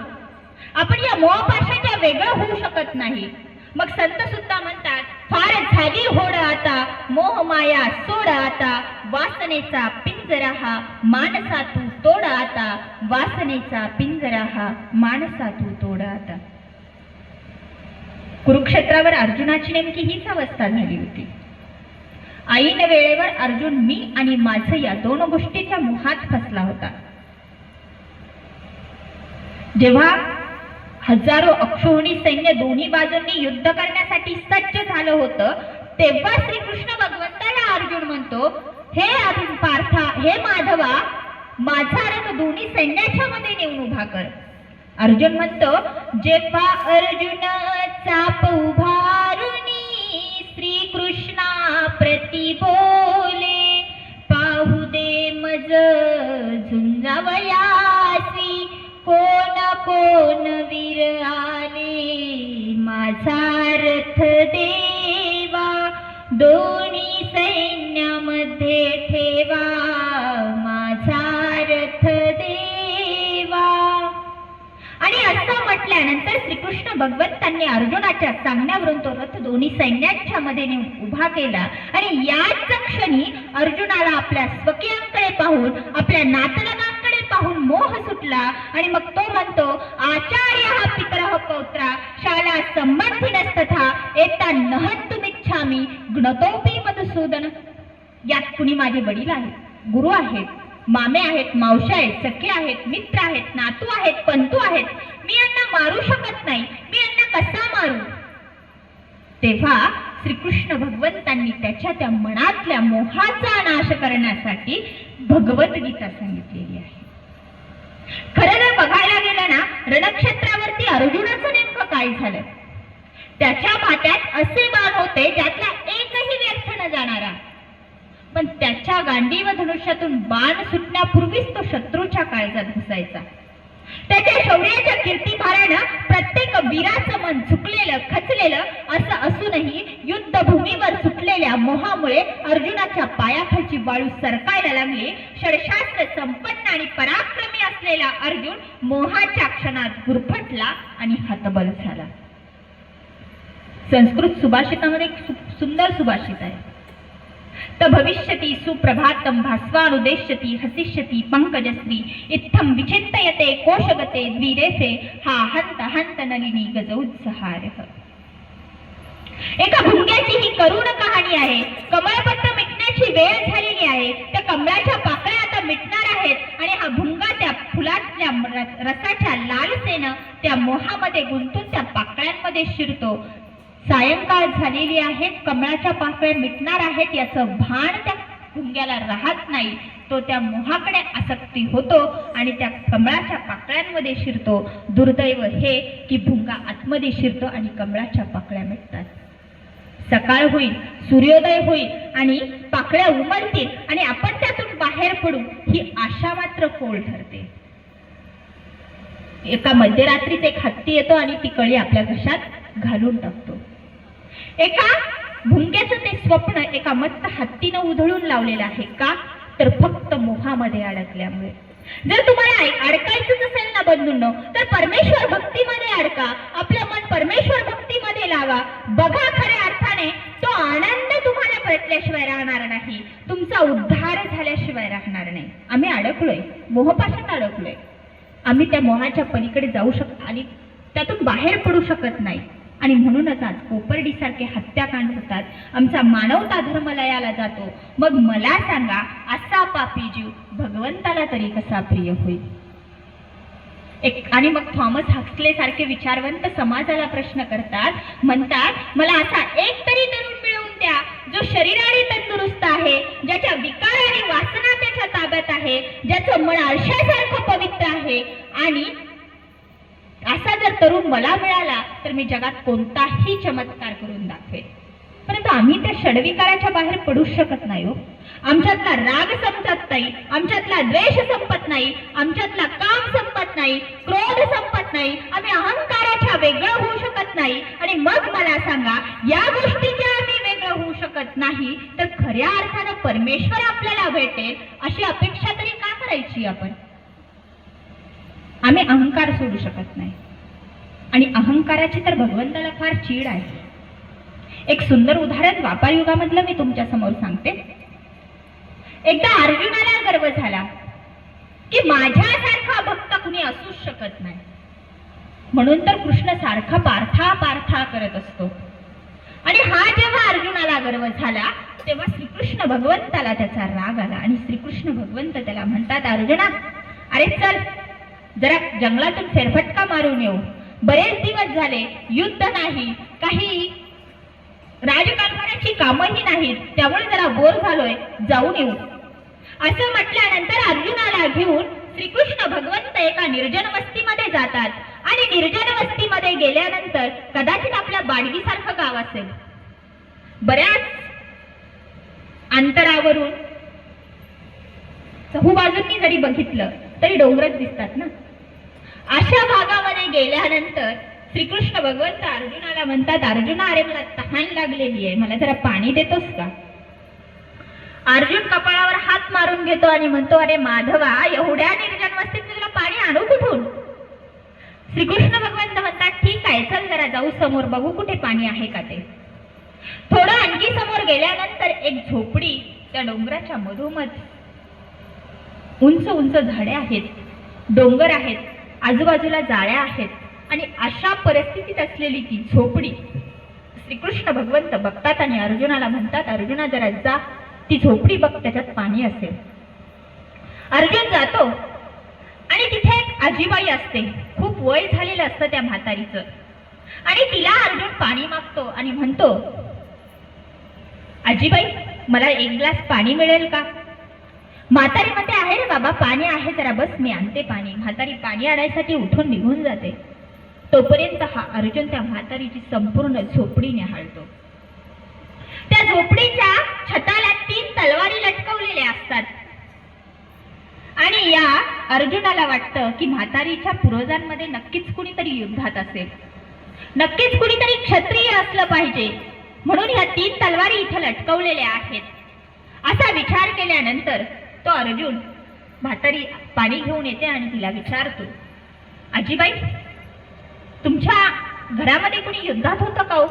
आपण या मोहपाशाच्या वेगळं होऊ शकत नाही. मग संत सुद्धा म्हणतात, फार झाली होड आता, मोह माया सोड आता, वासनेचा पिंजरा हा मानसा तू तोड आता, वासनेचा पिंजरा हा मानसा तू तोड आता. कुरुक्षेत्रावर अर्जुनाची नेमकी हीच अवस्था झाली होती. आईन वेळेवर अर्जुन मी आणि माझं या दोन गोष्टीच्या मोहात फसला होता. जेव्हा हजारो अक्षोहिणी सैन्य दोन्ही बाजूंनी युद्ध करण्यासाठी सज्ज झालं होतं, तेव्हा श्रीकृष्ण भगवंताला अर्जुन म्हणतो, हे पार्था, हे माधवा, माझा रथ दोन्ही सैन्याच्या मध्ये नेऊन उभा कर. अर्जुन म्हणतो, जेव्हा अर्जुन चाप उभारुनी श्रीकृष्णा प्रति बोले, पाहू दे मज झुंजावयासी, कोण कोण वीर आले, माझा रथ देवा दोन्ही सैन्यामध्ये ठेवा, माझा रथ देवा. आणि असं म्हटल्यानंतर श्रीकृष्ण भगवंतांनी अर्जुनाच्या सांगण्यावरून तो रथ दोन्ही सैन्याच्या मध्ये नेऊन उभा केला. आणि याच क्षणी अर्जुनाला आपल्या स्वकीयांकडे पाहून, आपल्या नातलगांकडे पाहून मोह सुटला. आणि मग तो म्हणतो, आचार्य हा पितरः पौत्रा शाला संबंधिनस्तथा एता नहंतुमिच्छामि ज्ञतोपि मधुसूदन. यात कुणी माझे वडील आहेत, गुरु आहेत, मामे आहेत, मावश्या आहेत, सखे आहेत, मित्र आहेत, नातू आहेत, पंतू आहेत, मी यांना मारू शकत नाही, मी यांना कसा मारू. तेव्हा श्रीकृष्ण भगवंतांनी त्याच्या त्या मनातल्या मोहाचा नाश करण्यासाठी भगवद्गीता सांगितलेली आहे. खरं जर बघायला गेलं ना, रणक्षेत्रावरती अर्जुनाचं नेमकं काय झालं. त्याच्या भात्यात असे बाण होते ज्यातला एकही व्यर्थ न जाणारा, पण त्याच्या गांडीव धनुष्यातून बाण सुटण्यापूर्वीच तो शत्रूच्या काळजात घुसायचा. त्याच्या शौर्याच्या कीर्तिभारानं प्रत्येक वीराचं मन झुकलेलं, खचलेलं असं असूनही युद्धभूमीवर सुटलेल्या मोहामुळे अर्जुनाच्या पायाखालची वाळू सरकायला लागली. षडशास्त्र संपन्न आणि पराक्रमी असलेला अर्जुन मोहाच्या क्षणात गुरफटला आणि हतबल झाला. संस्कृत सुभाषितामध्ये एक सुंदर सुभाषित आहे, त भविष्यति सुप्रभातम भास्वानुदेश्यति हसिष्यति पंकजश्री इत्थम विचिंतयते कोशगते द्विरेफे हा हंत हंत नलिनी गजोत्सहारः. एका भुंग्याची ही करुण कहाणी आहे. कमळपत्र मिटण्याची वेळ झालेली आहे. त्या कमळाच्या पाकळ्या आता मिटणार आहेत आणि हा भुंगा त्या फुलातल्या रसाच्या लालसेनं त्या मोहामध्ये गुंतून त्या पाकळ्यांमध्ये शिरतो. सायंकाळ झालेली आहे, कमळाच्या पाकळ्या मिटणार आहेत याचं भान त्या भुंग्याला राहत नाही. तो त्या मोहाकडे आसक्ती होतो आणि त्या कमळाच्या पाकळ्यांमध्ये शिरतो. दुर्दैव हे की भुंगा आतमध्ये शिरतो आणि कमळाच्या पाकळ्या मिटतात. सकाळ होईल, सूर्योदय होईल आणि पाकळ्या उमलतील आणि आपण त्यातून बाहेर पडू ही आशा मात्र फोल ठरते. एका मध्यरात्रीत एक हत्ती येतो आणि ती कळी आपल्या घशात घालून टाकतो. एका भुंग्याचं ते स्वप्न एका मत्त हत्तीनं उधळून लावलेलं आहे. का तर फक्त मोहामध्ये अडकल्यामुळे. जर तुम्हाला अडकायचंच असेल ना बंधूंनो, तर परमेश्वर भक्तीमध्ये अडका. आपलं मन परमेश्वर भक्तीमध्ये लावा. बघा, खऱ्या अर्थाने तो आनंद तुम्हाला परतल्याशिवाय राहणार नाही, तुमचा उद्धार झाल्याशिवाय राहणार नाही. आम्ही अडकलोय, मोहपाशात अडकलोय. आम्ही त्या मोहाच्या पलीकडे जाऊ शकतो आणि त्यातून बाहेर पडू शकत नाही. आणि म्हणूनच आज कोपर्डीसारखे हत्याकांड होतात. आमचा मानवता धर्म लयाला जातो. मग मला सांगा, असा पापी जीव भगवंताला तरी कसा प्रिय होईल. आणि मग थॉमस हक्सले सारखे विचारवंत समाजाला प्रश्न करतात, म्हणतात, मला असा एक तरी तरुण मिळवून द्या जो शरीराने तंदुरुस्त आहे, ज्याच्या विकार आणि वासना त्याच्या ताब्यात आहे, ज्याचं मन आरशासारखं पवित्र आहे. आणि असा जर तरुण मला मिळाला तर मी जगात कोणताही चमत्कार करून दाखवेन. परंतु आम्ही त्या षडविकाराच्या बाहेर पडू शकत नाही हो. आमच्यातला राग संपत नाही, आमच्यातला द्वेष संपत नाही, आमच्यातला काम संपत नाही, क्रोध संपत नाही, आम्ही अहंकाराच्या वेगळं होऊ शकत नाही. आणि मग मला सांगा, या गोष्टीच्या आम्ही वेगळं होऊ शकत नाही तर खऱ्या अर्थानं परमेश्वर आपल्याला भेटेल अशी अपेक्षा तरी का करायची आपण? आम्ही अहंकार सोडू शकत नाही आणि अहंकाराची तर भगवंताला फार चीड आहे. एक सुंदर उदाहरण द्वापार युगामधलं मी तुमच्या समोर सांगते. एकदा अर्जुनाला गर्व झाला की माझ्यासारखा भक्त कुणी असूच शकत नाही, म्हणून तर कृष्ण सारखा पार्था पार्था करत असतो. आणि हा जेव्हा अर्जुनाला गर्व झाला तेव्हा श्रीकृष्ण भगवंताला त्याचा राग आला आणि श्रीकृष्ण भगवंत त्याला म्हणतात, अर्जुना अरे चल जरा जंगलातून फेरफटका मारून येऊ, बरेच दिवस झाले युद्ध नाही, काही राजकारभाराची कामही नाहीत, त्यामुळे जरा बोर झालोय, जाऊन येऊ. असं म्हटल्यानंतर अर्जुनाला घेऊन श्रीकृष्ण भगवंत एका निर्जन वस्तीमध्ये जातात. आणि निर्जन वस्तीमध्ये गेल्यानंतर कदाचित आपल्या बाडगीसारखं गाव असेल, बऱ्याच अंतरावरून चहूबाजूंनी जरी बघितलं तरी डोंगरच दिसतात ना. अशा भागामध्ये गेल्यानंतर श्रीकृष्ण भगवंत अर्जुनाला म्हणतात, अर्जुना अरे मला तहान लागलेली आहे, मला जरा पाणी देतोस का? अर्जुन कपाळावर हात मारून घेतो आणि म्हणतो, अरे माधवा एवढ्या निर्जन वस्तीत तुला पाणी आणू कुठून? श्रीकृष्ण भगवंत म्हणतात, ठीक आहे चल जरा जाऊ समोर, बघू कुठे पाणी आहे का ते. थोडं आणखी समोर गेल्यानंतर एक झोपडी, त्या डोंगराच्या मधोमध उंच उंच झाडे आहेत, डोंगर आहेत, आजूबाजूला जाळ्या आहेत आणि अशा परिस्थितीत असलेली ती झोपडी श्रीकृष्ण भगवंत बघतात आणि अर्जुनाला म्हणतात, अर्जुना जरा जा ती झोपडी बघ, त्याच्यात पाणी असेल. अर्जुन जातो आणि तिथे एक आजीबाई असते, खूप वय झालेलं असतं त्या म्हातारीचं, आणि तिला अर्जुन पाणी मागतो आणि म्हणतो, आजीबाई मला एक ग्लास पाणी मिळेल का? म्हातारी म्हणते, आहे रे बाबा पाणी आहे, जरा बस मी आणते पाणी. म्हातारी पाणी आणायसाठी उठून निघून जाते. तोपर्यंत हा अर्जुन त्या म्हातारीची संपूर्ण झोपडी निहाळतो. त्या झोपडीच्या छताला 3 तलवारी लटकवलेल्या असतात आणि या अर्जुनाला वाटतं की म्हातारीच्या पूर्वजांमध्ये नक्कीच कुणीतरी युद्धात असेल, नक्कीच कुणीतरी क्षत्रिय असलं पाहिजे, म्हणून ह्या 3 तलवारी इथं लटकवलेल्या आहेत. असा विचार केल्यानंतर तो अर्जुन म्हातारी पाणी घेऊन येते आणि तिला विचारतो, आजीबाई तुमच्या घरामध्ये कुणी युद्धात होतं का हो?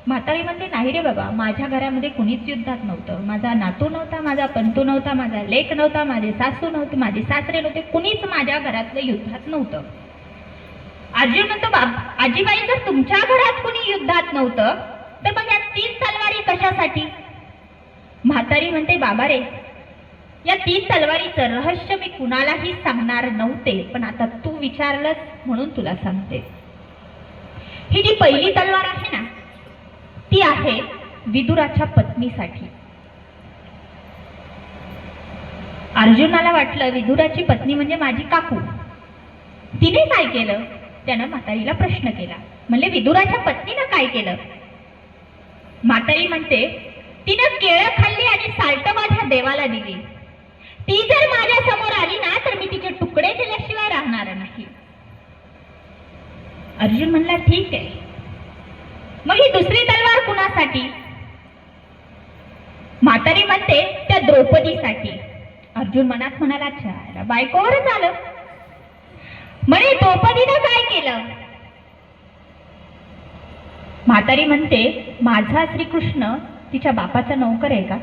म्हातारी म्हणते, नाही रे बाबा, माझ्या घरामध्ये कुणीच युद्धात नव्हतं. माझा नातू नव्हता, माझा पंतू नव्हता, माझा लेक नव्हता, माझे सासू नव्हते, माझे सासरे नव्हते, कुणीच माझ्या घरातलं युद्धात नव्हतं. अर्जुन म्हणतो, आजीबाई जर तुमच्या घरात कुणी युद्धात नव्हतं तर मग या 3 तलवारी कशासाठी? म्हातारी म्हणते, बाबा रे, या 3 तलवारीचं रहस्य मी कुणालाही सांगणार नव्हते, पण आता तू विचारलंस म्हणून तुला सांगते. ही जी पहिली तलवार आहे ना, ती आहे विदुराच्या पत्नीसाठी. अर्जुनाला वाटलं विदुराची पत्नी म्हणजे माझी काकू. तिने काय केलं? त्यानं म्हातारीला प्रश्न केला, म्हणजे विदुराच्या पत्नीनं काय केलं? म्हातारी म्हणते, तिनं केळं खाल्ली आणि साल्ट माझ्या देवाला दिली. ती जर माझ्या समोर आली ना तर मी तिचे तुकडे केल्याशिवाय राहणार नाही. अर्जुन म्हणला, ठीक आहे, मग ही दुसरी तलवार कुणासाठी? म्हातारी म्हणते, त्या द्रौपदीसाठी. अर्जुन मनात म्हणाला, अच्छा बायकोवरच आलं. म्हणे द्रौपदीनं काय केलं? म्हातारी म्हणते, माझा श्रीकृष्ण तिच्या बापाचा नौकर आहे का?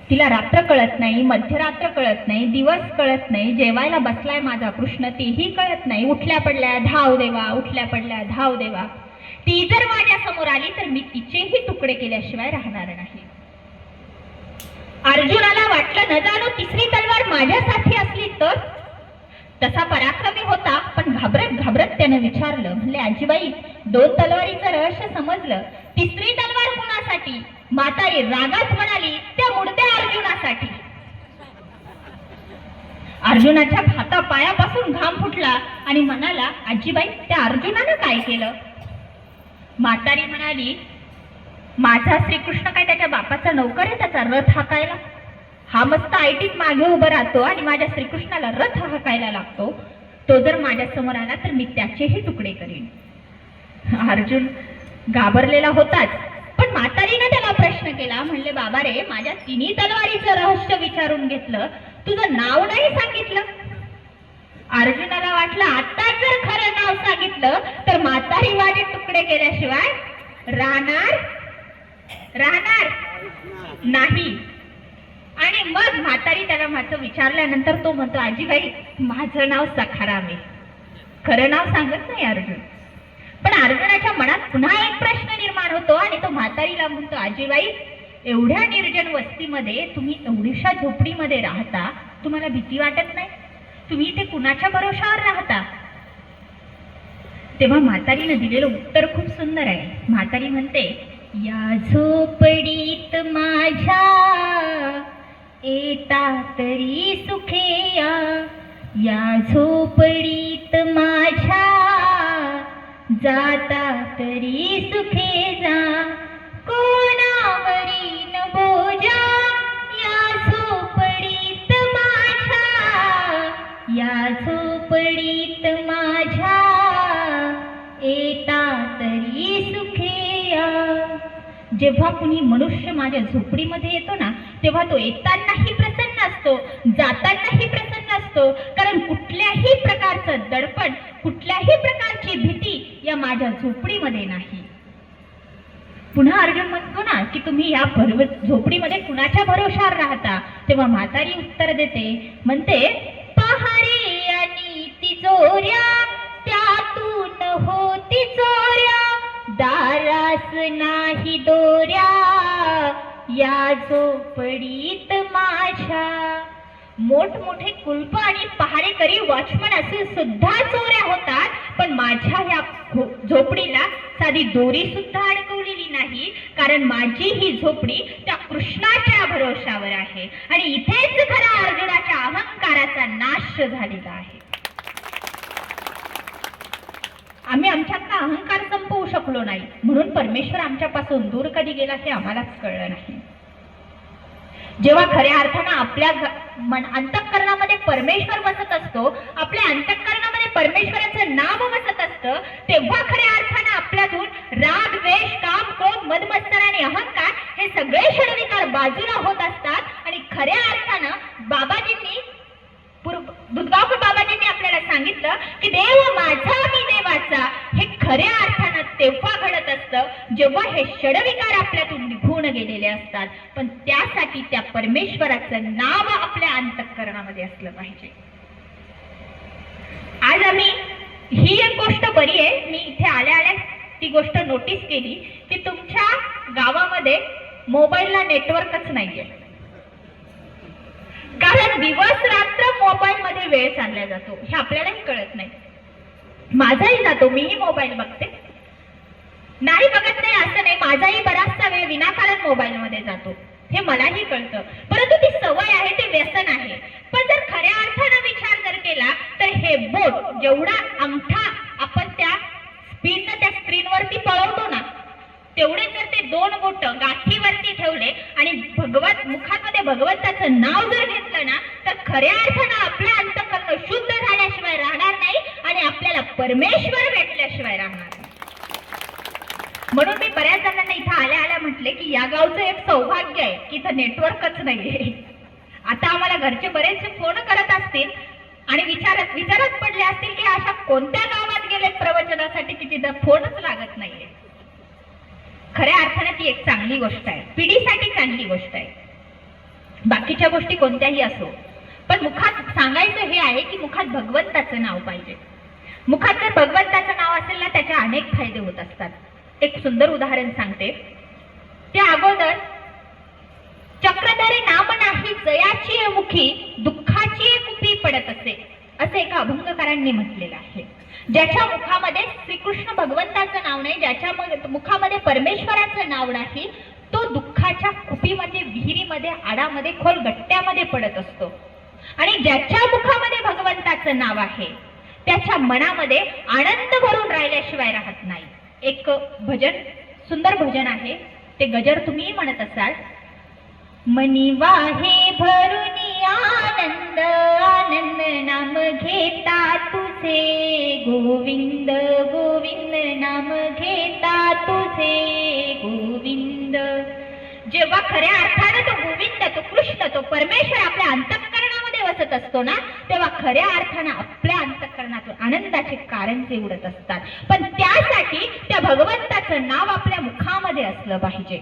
तिला रात्र कळत नाही, मध्यरात्र कळत नाही, दिवस कळत नाही, जेवायला बसलाय माझा कृष्ण तेही कळत नाही, उठल्या पडल्या धाव देवा, उठल्या पडल्या धाव देवा. ती जर माझ्या समोर आली तर मी तिचेही तुकडे केल्याशिवाय राहणार नाही. अर्जुनाला वाटलं, न जाणो तिसरी तलवार माझ्यासाठी असली तर? तसा पराक्रमी होता, पण घाबरत घाबरत त्यानं विचारलं, म्हणले, आजीबाई 2 तलवारीचं रहस्य समजलं, तिसरी तलवार कुणासाठी? म्हातारी रागात म्हणाली, त्या मुडद्या अर्जुनासाठी. अर्जुनाच्या हाता पायापासून घाम फुटला आणि म्हणाला, आजीबाई त्या अर्जुनानं काय केलं? म्हातारी म्हणाली, माझा श्रीकृष्ण काय त्याच्या बापाचा नौकर आहे त्याचा रथ हाकायला? हा मस्त आयटीत मागे उभं राहतो आणि माझ्या श्रीकृष्णाला रथ हाकायला लागतो. तो जर माझ्या समोर आला तर मी त्याचेही तुकडे करीन. अर्जुन घाबरलेला होताच, पण म्हातारीने त्याला प्रश्न केला. म्हणले, बाबा रे, माझ्या तिन्ही तलवारीचं रहस्य विचारून घेतलं, तुझं नाव नाही सांगितलं. अर्जुनाला वाटलं आता जर खरं नाव सांगितलं तर म्हातारी माझे तुकडे केल्याशिवाय राहणार नाही. आणि मग म्हातारी त्याला माझं विचारल्यानंतर तो म्हणतो, आजीबाई, माझं नाव सखाराम आहे. खरं नाव सांगत नाही अर्जुन. पण अर्जुनाच्या मनात पुन्हा एक प्रश्न निर्माण होतो आणि तो म्हातारीला म्हणतो, आजीबाई, एवढ्या निर्जन वस्तीमध्ये तुम्ही एवढीशा झोपडीमध्ये राहता, तुम्हाला भीती वाटत नाही? तुम्ही इथे कुणाच्या भरोशावर राहता? तेव्हा म्हातारीनं दिलेलं उत्तर खूप सुंदर आहे. म्हातारी म्हणते, या झोपडीत माझ्या येता तरी सुखे या झोपडीत माझ्या जाता तरी सुखे जा. कोणावरी न बोजा या झोपडीत माझ्या या झोपडीत माझ्या येता तरी सुखे या. जेव्हा कुणी मनुष्य माझ्या झोपडीमध्ये येतो ना, तेव्हा तो येतानाही प्रसन्न असतो, जातानाही प्रसन्न असतो. कारण कुठल्याही प्रकारचं दडपण, कुठल्याही प्रकारची भीती या माझ्या झोपडीमध्ये नाही. पुन्हा अर्जुन म्हणतो ना की तुम्ही या झोपडीमध्ये कुणाच्या भरोशावर राहता? तेव्हा म्हातारी उत्तर देते, म्हणते, पहारे आणि तिजोऱ्या त्यातून होती चोऱ्या, दारास नाही दोऱ्या या झोपडीत माझ्या. मोठमोठे कुलप आणि पहारेकरी वॉचमन असे सुद्धा चोऱ्या होतात, पण माझ्या या झोपडीला साधी दोरी सुद्धा अडकवलेली नाही. कारण माझी ही झोपडी त्या कृष्णाच्या भरोशावर आहे आणि इथेच खरा अर्जुनाच्या अहंकाराचा नाश झालेला आहे. आम्ही आमच्यातला अहंकार संपवू शकलो नाही, म्हणून परमेश्वर आमच्यापासून दूर कधी गेला हे आम्हालाच कळलं नाही. जेव्हा खऱ्या अर्थानं आपल्या अंतःकरणामध्ये परमेश्वर बसत असतो, आपल्या अंतःकरणामध्ये परमेश्वराचं नाम बसत असतं, तेव्हा खऱ्या अर्थानं आपल्यातून राग, द्वेष, काम, क्रोध, मदमत्सर आणि अहंकार हे सगळे षडविकार बाजूला होत असतात. आणि खऱ्या अर्थानं बाबाजींनी, दुधगावकर बाबाजींनी आपल्याला सांगितलं की देव माझा मी देवाचा, हे खऱ्या अर्थानं तेव्हा घडत असतं जेव्हा हे षडविकार आपल्यातून निघून गेलेले असतात. पण त्यासाठी त्या परमेश्वराचं नाव आपल्या अंतःकरणामध्ये असलं पाहिजे. आज आम्ही ही एक गोष्ट बरी आहे, मी इथे आल्या आल्या ती गोष्ट नोटीस केली की तुमच्या गावामध्ये मोबाईलला नेटवर्कच नाहीये. कारण दिवस रात्र मोबाईल मध्ये वेळ चालला जातो, हे आपल्यालाही कळत नाही. माझाही जातो, मीही मोबाईल बघते, नाही बघत नाही असं नाही, माझाही बराचसा वेळ विनाकारण मोबाईल मध्ये जातो, हे मलाही कळतं. परंतु ती सवय आहे, ते व्यसन आहे. पण जर खऱ्या अर्थानं विचार जर केला तर हे बोट जेवढा अंगठा आपण त्या स्पीडनं त्या स्क्रीनवरती पळवतो ना, तेवढे जर ते दोन बोट गाठीवरती ठेवले आणि मुखामध्ये भगवंताचं नाव जर घेतलं ना, तर खऱ्या अर्थानं आपल्या अंतःकरण शुद्ध झाल्याशिवाय राहणार नाही आणि आपल्याला परमेश्वर भेटल्याशिवाय राहणार नाही. म्हणून मी बऱ्याच जणांना इथं आल्या आल्या म्हटले की या गावचं एक सौभाग्य आहे की इथं नेटवर्कच नाहीये. आता आम्हाला घरचे बरेचसे फोन करत असतील आणि विचारत पडले असतील की अशा कोणत्या गावात गेले प्रवचनासाठी की तिथं फोनच लागत नाहीये. खऱ्या अर्थाने ती एक चांगली गोष्ट आहे, पिढीसाठी चांगली गोष्ट आहे. बाकीच्या गोष्टी कोणत्याही असो, पण मुखात सांगायचं हे आहे की मुखात भगवंताचं नाव पाहिजे. मुखात जर भगवंताचं नाव असेल ना, त्याचे अनेक फायदे होत असतात. एक सुंदर उदाहरण सांगते. त्या अगोदर चक्रधरे नाम नाही जयाची मुखी दुःखाची कुपी पडत असे, असे एका अभंगकारांनी म्हटलेलं आहे. ज्याच्या मुखामध्ये श्रीकृष्ण भगवंताचं नाव नाही, ज्याच्या मुखामध्ये परमेश्वराचं नाव नाही, तो दुःखाच्या कुपीमध्ये, विहिरीमध्ये, आडामध्ये, खोल गट्ट्यामध्ये पडत असतो. आणि ज्याच्या मुखामध्ये भगवंताचं नाव आहे त्याच्या मनामध्ये आनंद भरून राहिल्याशिवाय राहत नाही. एक भजन, सुंदर भजन आहे, ते गजर तुम्ही म्हणत असाल. मनी वाहे भरुनी आनंद आनंद नाम घेता तुझे गोविंद गोविंद नाम घेता तुझे गोविंद. जेव्हा खऱ्या अर्थाने तो गोविंद, तो कृष्ण, तो परमेश्वर आपल्या अंतःकरणामध्ये वसत असतो ना, तेव्हा खऱ्या अर्थानं आपल्या अंतःकरणातून आनंदाचे कारंजे उडत असतात. पण त्यासाठी त्या भगवंताचं नाव आपल्या मुखामध्ये असलं पाहिजे.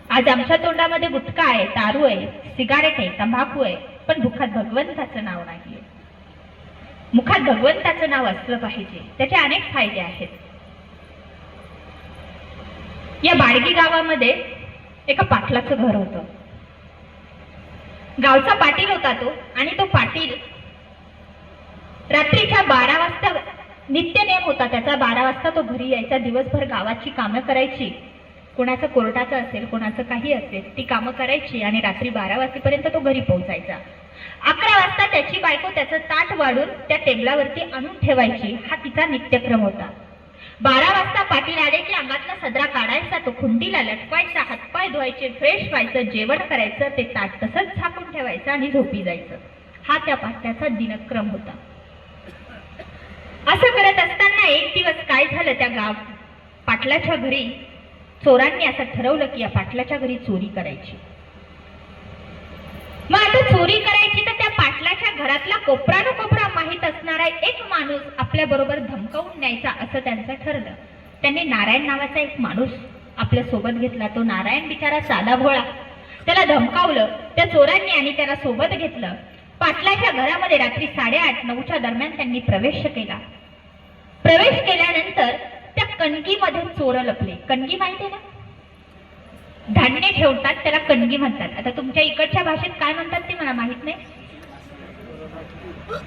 आज आमच्या तोंडामध्ये गुटखा आहे, दारू आहे, सिगारेट आहे, तंबाखू आहे, पण मुखात भगवंताचं नाव नाहीये. मुखात भगवंताचं नाव असलं पाहिजे. त्याचे अनेक फायदे आहेत. या बाडगी गावामध्ये एका पाटलाचं घर होतं. गावचा पाटील होता तो, आणि तो पाटील रात्रीच्या 12 वाजता नित्य नेम होता त्याचा. 12 वाजता तो घरी यायचा. दिवसभर गावाची कामं करायची, कोणाचं कोर्टाचं असेल, कोणाचं काही असेल, ती कामं करायची आणि रात्री 12 वाजेपर्यंत तो घरी पोहोचायचा. 11 वाजता त्याची बायको त्याचं ताट वाढून त्या टेबलावरती आणून ठेवायची. हा तिचा नित्यक्रम होता. 12 वाजता पाटील आले की अंगातला सदरा काढायचा, तो खुंडीला लटवायचा, हातपाय धुवायचे, फ्रेश व्हायचं, जेवण करायचं, ते ताट तसंच झाकून ठेवायचं आणि झोपी जायचं. हा त्या पाटल्याचा दिनक्रम होता. असं करत असताना एक दिवस काय झालं, त्या पाटलाच्या घरी चोरांनी असं ठरवलं की या पाटलाच्या घरी चोरी करायची. मग आता चोरी करायची तर त्या पाटलाच्या घरातला कोपरा न कोपरा माहीत असणारा एक माणूस आपल्या बरोबर धमकावून न्यायचा असं त्यांचं ठरलं. त्यांनी नारायण नावाचा एक माणूस आपल्या सोबत घेतला. तो नारायण बिचारा साधा भोळा. त्याला धमकावलं त्या चोरांनी आणि त्याला सोबत घेतलं. पाटलाच्या घरामध्ये रात्री 8:30-9च्या दरम्यान त्यांनी प्रवेश केला. प्रवेश केल्यानंतर त्या कणकीमध्ये चोर लपले. कणकी माहिती ना, धान्य ठेवतात त्याला कणगी म्हणतात. आता तुमच्या इकडच्या भाषेत काय म्हणतात ते मला माहित नाही,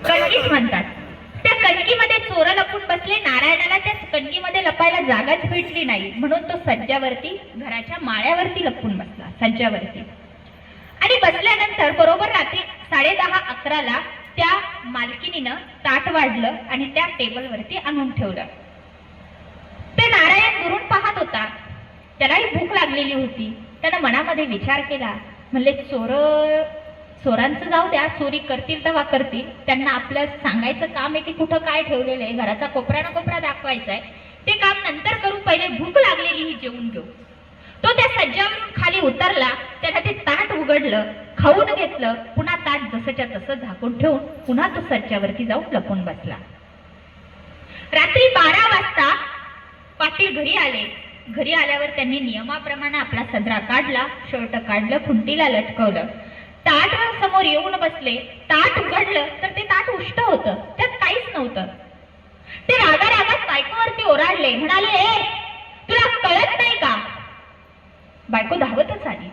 कणगीच म्हणतात. त्या कणकीमध्ये चोर लपून बसले. नारायणाला त्या कणकीमध्ये लपायला जागाच भेटली नाही, म्हणून तो सज्जावरती, घराच्या माळ्यावरती लपून बसला, सज्जावरती. आणि बसल्यानंतर बरोबर रात्री 10:30-11ला त्या मालकिनीनं ताट वाढलं आणि त्या टेबलवरती आणून ठेवलं. ते नारायण दुरून पाहत होता. त्यालाही भूक लागलेली होती. त्यानं मनामध्ये विचार केला, म्हणले चोरांचं जाऊ द्या, चोरी करतील तेव्हा करतील, त्यांना आपलं सांगायचं काम आहे की कुठं काय ठेवलेलं आहे, घराचा कोपरा ना कोपरा दाखवायचा आहे, ते काम नंतर करू, पहिले भूक लागलेली ही जेवून घेऊ. तो त्या सज्जावरून खाली उतरला. त्यानं ते ताट उघडलं, खाऊन घेतलं, पुन्हा ताट जसंच्या तसं झाकून ठेवून पुन्हा तो सज्जावरती जाऊन लपून बसला. रात्री 12 वाजता पाटील घरी आले. घरी आल्यावर त्यांनी नियमाप्रमाणे आपला सदरा काढला, शर्ट काढलं, खुंटीला लटकवलं, ताट समोर येऊन बसले. ताट उघडलं तर ते ताट उष्ट होतं, त्यात काहीच नव्हतं. ते रागारागात बायकोवरती ओरडले, म्हणाले, ए तुला कळत नाही का? बायको धावतच आली.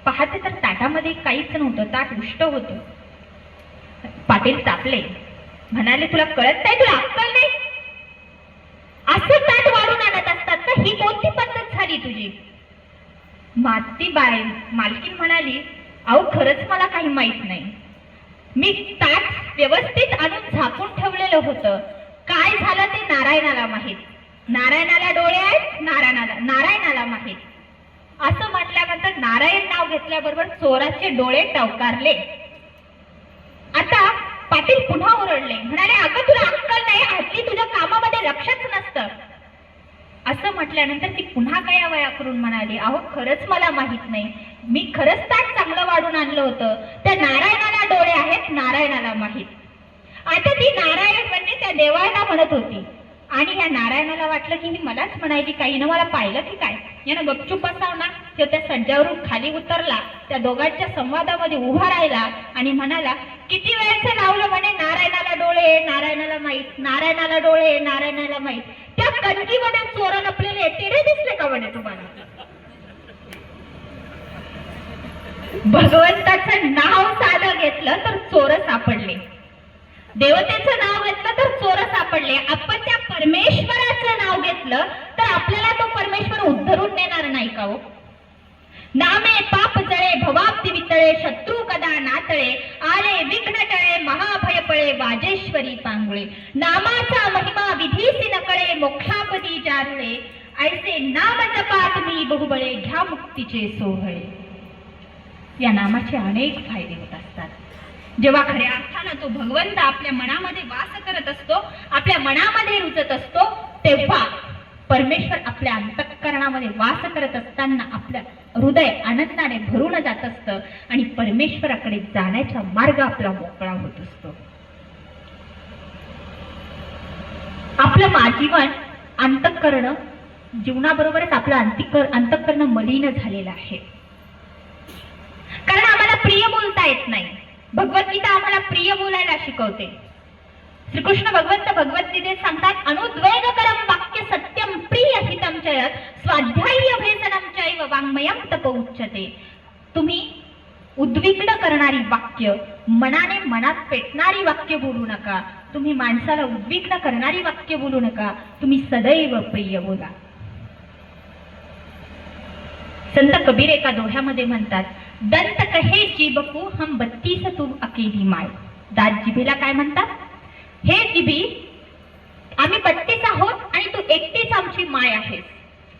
पाहते तर ताटामध्ये काहीच नव्हतं, ताट उष्ट होतं. पाटील तापले, म्हणाले, तुला कळत नाही, तुला अक्कल नाही? असं ताट वाढून आणत असतात का? ही कोणती पद्धत झाली तुझी? मालकीन म्हणाली, अहो खरंच मला काही माहित नाही, मी ताट व्यवस्थित आणून झाकून ठेवलेलं होतं. काय झालं ते नारायणाला माहित. नारायणाला डोळे आहेत, नारायणाला माहित. असं म्हटल्यानंतर नारायण नाव घेतल्याबरोबर चोराचे डोळे टवकारले. आता पाटील पुन्हा ओरडले, म्हणाले, अगं तुला अक्कल नाही, हल्ली तुझ्या कामामध्ये लक्षच नसतं. असं म्हटल्यानंतर ती पुन्हा कया वया करून म्हणाली, अहो खरंच मला माहित नाही, मी खरंच ताट चांगलं वाढून आणलं होतं, त्या नारायणाला डोळे आहेत, नारायणाला माहित. आता ती नारायण म्हणजे त्या देवाला म्हणत होती आणि ह्या नारायणाला वाटलं की ही मलाच म्हणायची, काही हिनं मला पाहिलं की काय, यानं गपचूप बसाव ना. तो त्या सज्जावरून खाली उतरला, त्या दोघांच्या संवादामध्ये उभा राहिला आणि म्हणाला, किती वेळचं लावलं म्हणे, नारायणाला डोळे, नारायणाला माहित, नारायणाला डोळे, नारायणाला माहित. त्या कणकीमध्ये चोर लपलेले तिडे दिसले का म्हणे तुम्हाला? भगवंताचं नाव साधं घेतलं तर चोर सापडले, देवतेचं नाव घेतलं तर चोर सापडले. आपण त्या परमेश्वराचं नाव घेतलं तर आपल्याला तो परमेश्वर उद्धरून देणार नाही का हो? नामे पाप जळे, भवाब्दी वितळे, शत्रू कदा नातळे, आले विघ्न टळे, महाभय पळे, वाजेश्वरी पांगुळे. नामाचा महिमा विधीसी नकळे, मोक्षापदी जारुळे, ऐसे नाम जपा तुम्ही बहुबळे घ्या मुक्तीचे सोहळे. या नामाचे अनेक फायदे होत असतात. जेव्हा खऱ्या अर्थानं तो भगवंत आपल्या मनामध्ये वास करत असतो, आपल्या मनामध्ये रुजत असतो, तेव्हा परमेश्वर आपल्या अंतःकरणामध्ये वास करत असताना आपलं हृदय आनंदाने भरून जात असतं आणि परमेश्वराकडे जाण्याचा मार्ग आपला मोकळा होत असतो. आपलं जीवन अंतःकरण जीवनाबरोबरच आपलं अंतःकरण मलिन झालेलं आहे. कारण आम्हाला प्रिय बोलता येत नाही. भगवद्गीता आम्हाला प्रिय बोलायला शिकवते. श्रीकृष्ण भगवंत भगवद्गीतेत सांगतात, अनुद्वेगकरम वाक्य सत्यम प्रिय हितम च स्वाध्यायी अभ्यसनम चैव वाङ्मयम तप उच्यते. तुम्ही उद्विग्न करणारी वाक्य, मनात पेटणारी वाक्य बोलू नका. तुम्ही माणसाला उद्विग्न करणारी वाक्य बोलू नका. तुम्ही सदैव प्रिय बोला. संत कबीर एका दोह्यामध्ये म्हणतात, दंत कहे जीभकू हम 32 तुम अकेली माय. दात जिभेला काय म्हणतात? हे जिभी, आम्ही 32 आहोत आणि तू एकटीच आमची माय आहेस.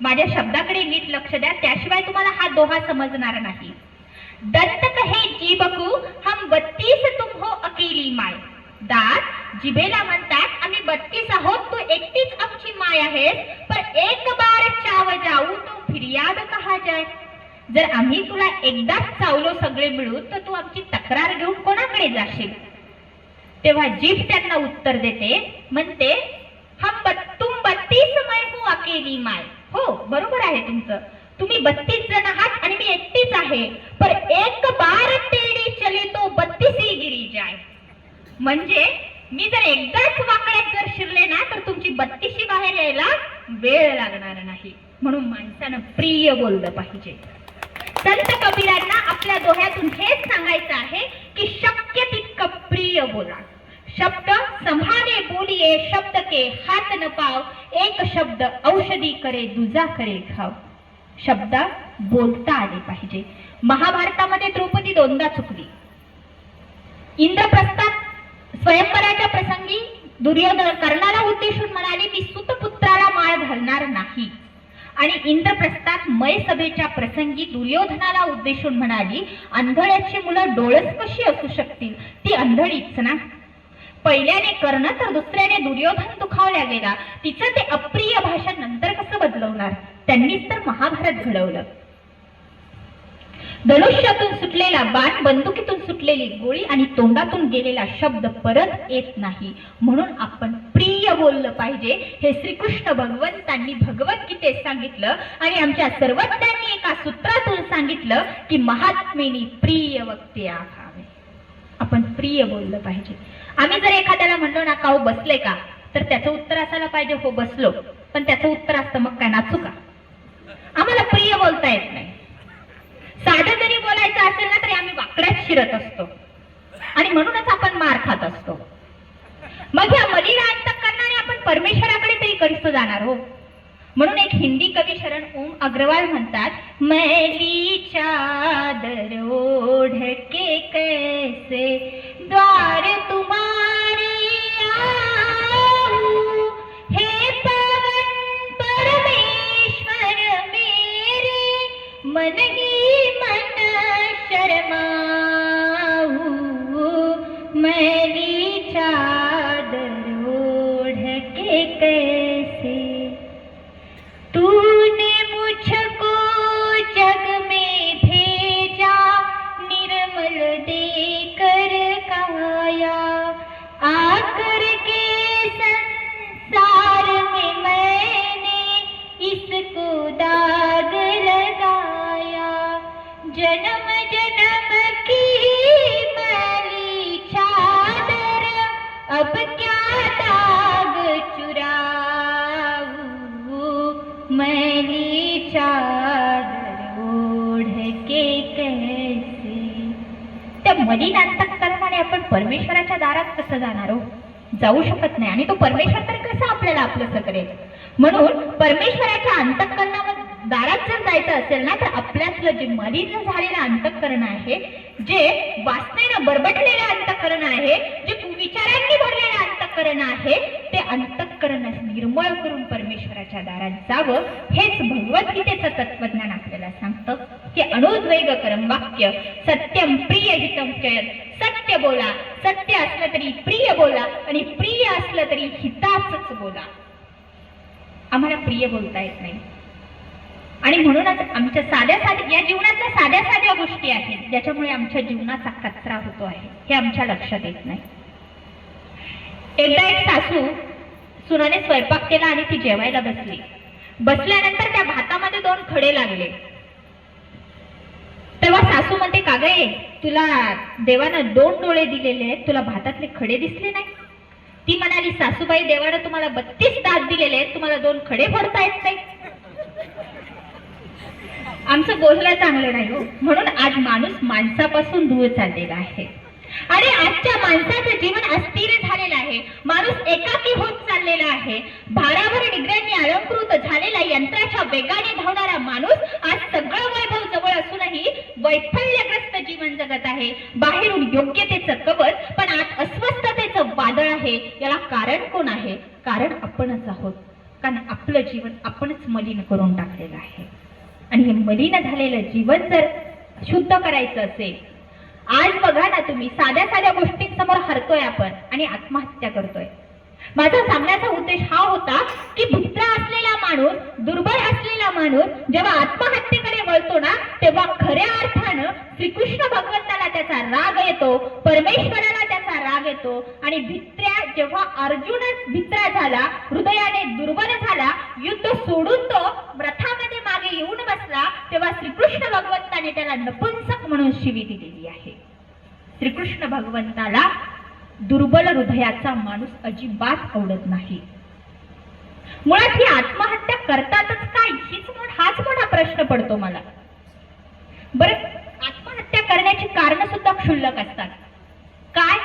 माझ्या शब्दाकडे नीट लक्ष द्या, त्याशिवाय तुम्हाला हा दोहा समजणार नाही. दंत कहे जीभकू हम 32 तुम हो अकेली माय. दात जिभेला म्हणतात, आम्ही 32 आहोत, तू एकटीच आमची माय आहेस. पर एक बार चाव जाऊ तो फिर्याद कहा जाय. जर आम्ही तुला एकदाच चावलो सगळे मिळून, तर तू आमची तक्रार घेऊन कोणाकडे जाशील? तेव्हा जीभ त्यांना उत्तर देते, म्हणते, तुम 32 मैं हूं अकेली माय. हो, बरोबर आहे तुमचं, तुम्ही 32 जण आहात आणि मी एकटीच आहे. पर एक बार तेरी चले तो 32 गिरी जाय. म्हणजे मी जर एकदाच वाकड्यात जर शिरले ना, तर तुमची 32 बाहेर यायला वेळ लागणार नाही. म्हणून माणसानं प्रिय बोललं पाहिजे. संत कबीरांना आपल्या दोह्यातून हेच सांगायचं आहे की शक्य तितकं प्रिय बोला. शब्द संभाने बोलिये, शब्द के हात न पाव. एक शब्द औषधी करे, दुजा करे घाव. शब्द बोलता आले पाहिजे. महाभारतामध्ये द्रौपदी दोनदा चुकली. इंद्रप्रस्थात स्वयंवराच्या प्रसंगी दुर्योधन कर्णाला उद्देशून म्हणाले, मी सुतपुत्राला माळ घालणार नाही. आणि इंद्रप्रस्थात मय सभेच्या प्रसंगी दुर्योधनाला उद्देशून म्हणाली, आंधळ्याची मुलं डोळस कशी असू शकतील? ती आंधळीच ना. पहिल्याने कर्ण तर दुसऱ्याने दुर्योधन दुखावल्या गेला. तिचं ते अप्रिय भाषण नंतर कसं बदलवणार? त्यांनीच तर महाभारत घडवलं. धनुष्यातून सुटलेला बाण, बंदुकीतून सुटलेली गोळी आणि तोंडातून गेलेला शब्द परत येत नाही. म्हणून आपण प्रिय बोललं पाहिजे. हे श्रीकृष्ण भगवंतांनी भगवद्गीतेत सांगितलं आणि आमच्या सर्वज्ञांनी एका सूत्रातून सांगितलं की महात्मेनी प्रिय वक्ते आखावे. आपण प्रिय बोललं पाहिजे. आम्ही जर एखाद्याला म्हणलो ना, का हो बसले का, तर त्याचं उत्तर असायला पाहिजे, हो बसलो. पण त्याचं उत्तर असतं, मग काय नाचू का? आम्हाला प्रिय बोलता येत नाही. साधं जरी बोलायचं असेल ना, तरी आम्ही वाकड्यात शिरत असतो आणि म्हणूनच आपण मार खात असतो. मग या मलिन अंतःकरणाने आपण परमेश्वराकडे तरी कधी जाणार हो. म्हणून एक हिंदी कवी शरण ओम अग्रवाल म्हणतात, मैली चादर ओढ़ के कैसे द्वार तुम्हारे आऊं, हे पवन परमेश्वर मेरे, मन ही मन शर्माऊं, मैली चादर ओढ़ के कैसे तूने मुझको जग में भेजा, निर्मल देकर काया, आकर के संसार में मैंने इसको दाग लगाया, जन्म जन्म की मैली चादर अब क्या दाग चुराऊं, मैली चादर ओढ़ के कैसे. त्या मलिन अंतःकरणाने आपण परमेश्वराच्या दारात कसं जाणार हो? जाऊ शकत नाही. आणि तो परमेश्वर तर कसं आपल्याला आपलंसं करेल? म्हणून परमेश्वराच्या अंतःकरणावर दारात जर जायचं असेल ना, तर आपल्यातलं जे मलिन झालेलं अंतःकरण आहे, जे वासनेनं बरबटलेलं अंतःकरण आहे, जे कुविचारांनी भरलेलं अंतःकरण आहे, ते अंतःकरण निर्मळ करून परमेश्वराच्या दारात जावं, हेच भगवद्गीतेचं तत्वज्ञान आपल्याला सांगतं की अणुद्वैगकरं वाक्य सत्यम प्रिय हितम चयत. सत्य बोला, सत्य असलं तरी प्रिय बोला आणि प्रिय असलं तरी हिताचंच बोला. आम्हाला प्रिय बोलता येत नाही आणि म्हणूनच आमच्या साध्या या जीवनातल्या साध्या गोष्टी आहेत ज्याच्यामुळे आमच्या जीवनाचा कचरा होतो आहे, हे आमच्या लक्षात येत नाही. एकदा एक सासू सुनाने स्वयंपाक केला आणि ती जेवायला बसली. बसल्यानंतर त्या भातामध्ये 2 खडे लागले. तेव्हा सासू म्हणते, का गे, तुला देवानं 2 डोळे दिलेले आहेत, तुला भातातले खडे दिसले नाही? ती म्हणाली, सासूबाई, देवानं तुम्हाला 32 दात दिलेले आहेत, तुम्हाला 2 खडे फोडता येत नाही? आमचं बोलणं चांगलं नाही हो. म्हणून आज माणूस माणसापासून दूर चाललेला आहे आणि आजच्या माणसाचं जीवन अस्थिर झालेलं आहे. माणूस एकाकी होत चाललेला आहे. भाराभर डिग्र्यांनी अलंकृत झालेला यंत्राच्या वेगाने धावणारा माणूस आज सगळं वैभव जवळ असूनही वैफल्यग्रस्त जीवन जगत आहे. बाहेरून योग्यतेचं कवच पण आत अस्वस्थतेचं वादळ आहे. याला कारण कोण आहे? कारण आपणच आहोत. कारण आपलं जीवन आपणच मलिन करून टाकलेलं आहे आणि हे मलिन झालेलं जीवन जर शुद्ध करायचं असेल, आज बघा ना तुम्ही, साध्या गोष्टींसमोर हरतोय आपण आणि आत्महत्या करतोय. माझा सांगण्याचा उद्देश हा होता की भित्र असलेला माणूस, दुर्बळ असलेला माणूस जेव्हा आत्महत्येकडे वळतो ना, तेव्हा खऱ्या अर्थानं श्रीकृष्ण भगवंताला त्याचा राग येतो, परमेश्वराला त्याचा राग येतो. आणि जेव्हा अर्जुन भित्रा झाला, हृदयाने दुर्बल झाला, युद्ध सोडून तो रथामध्ये मागे येऊन बसला, तेव्हा श्रीकृष्ण भगवंताने त्याला नपुंसक म्हणून शिवी दिलेली आहे. श्रीकृष्ण भगवंताला दुर्बल हृदयाचा माणूस अजिबात आवडत नाही. मुळात ही आत्महत्या करतातच काय, हाच मोठा प्रश्न पडतो मला. बरं, आत्महत्या करण्याची कारण सुद्धा क्षुल्लक असतात. काय?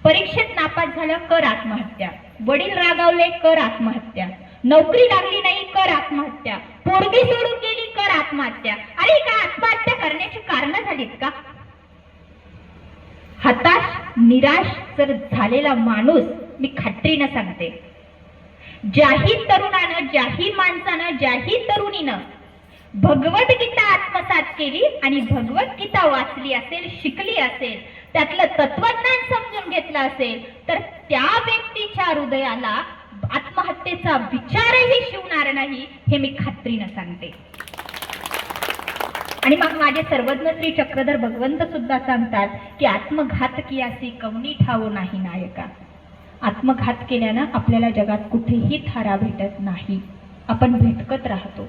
परीक्षेत नापास झालं, कर आत्महत्या. वडील रागावले, कर आत्महत्या. नोकरी लागली नाही, कर आत्महत्या. पोरगी सोडून गेली, कर आत्महत्या. अरे, काय आत्महत्या करण्याची कारण झालीत का? हताश, निराश जर झालेला माणूस, मी खात्रीनं सांगते, ज्याही तरुणानं, ज्याही माणसानं, ज्याही तरुणीनं भगवद्गीता आत्मसात केली आणि भगवद्गीता वाचली असेल, शिकली असेल, त्यातलं तत्वज्ञान समजून घेतलं असेल, तर त्या व्यक्तीच्या हृदयाला आत्महत्येचा विचारही शिवणार नाही, हे मी खात्रीनं सांगते. आणि मग माझे सर्वज्ञ श्री चक्रधर भगवंत सुद्धा सांगतात की आत्मघात कियासी कवनी ठावो नाही नायका. आत्मघात केल्यानं आपल्याला जगात कुठेही थारा भेटत नाही, आपण भटकत राहतो.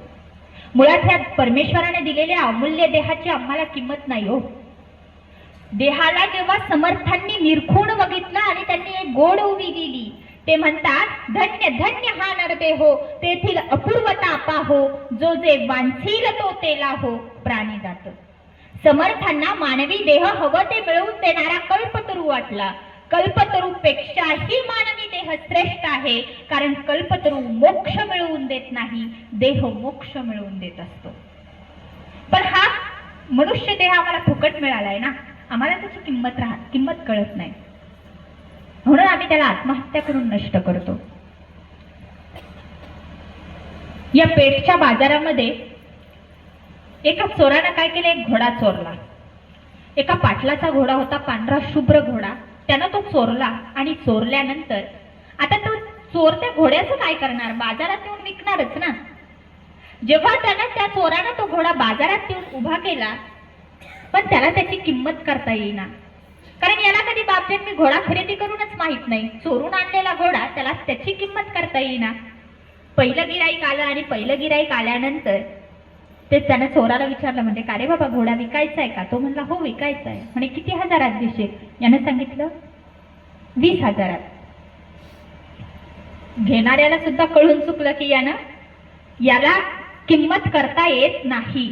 मुळात ह्या परमेश्वराने दिलेल्या अमूल्य देहाची आम्हाला किंमत नाही हो. देहाला जेव्हा समर्थांनी निरखून बघितलं आणि त्यांनी एक गोड उभी दिली, ते म्हणतात, धन्य धन्य हा नरदेहो, तेथील अपूर्वता पाहो, जो जे वांछील तो तेला हो प्राणी जात. समर्थांना मानवी देह हवं ते मिळवून देणारा कल्पतरू वाटला. कल्पतरूपेक्षाही मानवी देह श्रेष्ठ आहे, कारण कल्पतरू मोक्ष मिळवून देत नाही, देह मोक्ष मिळवून देत असतो. पण हा मनुष्य देह आम्हाला फुकट मिळालाय ना, आम्हाला त्याची किंमत कळत नाही, म्हणून आम्ही त्याला आत्महत्या करून नष्ट करतो. या पेठच्या बाजारामध्ये एका चोरानं काय केलं, एक घोडा चोरला. एका पाटलाचा घोडा होता, पांढरा शुभ्र घोडा. त्यानं तो चोरला आणि चोरल्यानंतर आता तो चोर त्या घोड्याचं काय करणार, बाजारात येऊन विकणारच ना. जेव्हा त्या चोरानं तो घोडा बाजारात येऊन उभा केला, पण त्याला त्याची किंमत करता येईना, कारण याला कधी बापजन्मी घोडा खरेदी करूनच माहित नाही. चोरून आणलेला घोडा, त्याला त्याची किंमत करता येईना. पहिलं गिराईक आलं आणि पहिलं गिराईक आल्यानंतर ते त्यानं चोराला विचारलं, म्हणजे का रे बाबा, घोडा विकायचा आहे का? तो म्हणला, हो विकायचा आहे. म्हणे, किती हजारात दिसेल? यानं सांगितलं 20,000. घेणाऱ्याला सुद्धा कळून चुकलं की याला किंमत करता येत नाही.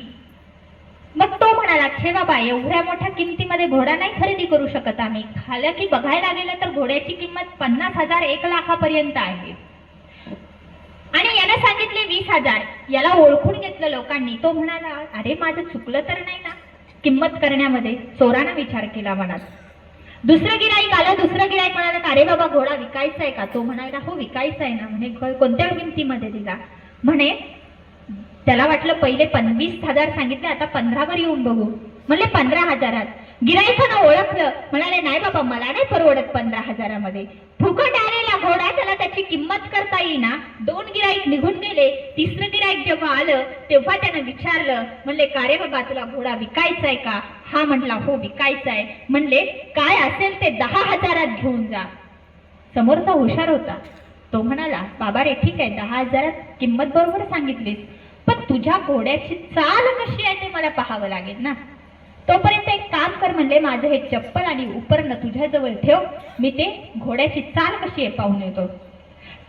मग तो म्हणाला, छे बाबा, एवढ्या मोठ्या किमतीमध्ये घोडा नाही खरेदी करू शकत आम्ही. खालं की बघायला गेलं तर घोड्याची किंमत 50,000 1 लाखापर्यंत आहे. आणि यानं सांगितले 20,000. याला ओळखून घेतलं लोकांनी. तो म्हणाला, अरे माझं चुकलं तर नाही ना किंमत करण्यामध्ये? चोरानं विचार केला मनात. दुसरं गिराईक आलं. दुसरं गिराईक म्हणाला, अरे बाबा घोडा विकायचा आहे का? तो म्हणाला, हो विकायचा आहे ना. म्हणे कोणत्या किमतीमध्ये दिला? म्हणे त्याला वाटलं पहिले 25,000 सांगितले, आता 15वर येऊन बघू. म्हणले 15,000. गिराईकानं ओळखलं, म्हणाले नाही बाबा मला नाही परवडत 15,000मध्ये. फुकट आलेला घोडा, त्याला त्याची किंमत करता येईना. 2 गिराईक निघून गेले. तिसरं गिराईक जेव्हा आलं तेव्हा त्यानं विचारलं, म्हणले का रे बाबा तुला घोडा विकायचा आहे का? हा म्हटला हो विकायचा आहे. म्हणले काय असेल ते 10,000 घेऊन जा. समोरचा हुशार होता. तो म्हणाला, बाबा रे ठीक आहे 10,000 किंमत बरोबर सांगितलीस, पण तुझ्या घोड्याची चाल कशी आहे ते मला पाहावं लागेल ना. तोपर्यंत एक काम कर, म्हणले माझं हे चप्पल आणि उपरणं तुझ्याजवळ ठेव, मी ते घोड्याची चाल कशी आहे पाहून येतो.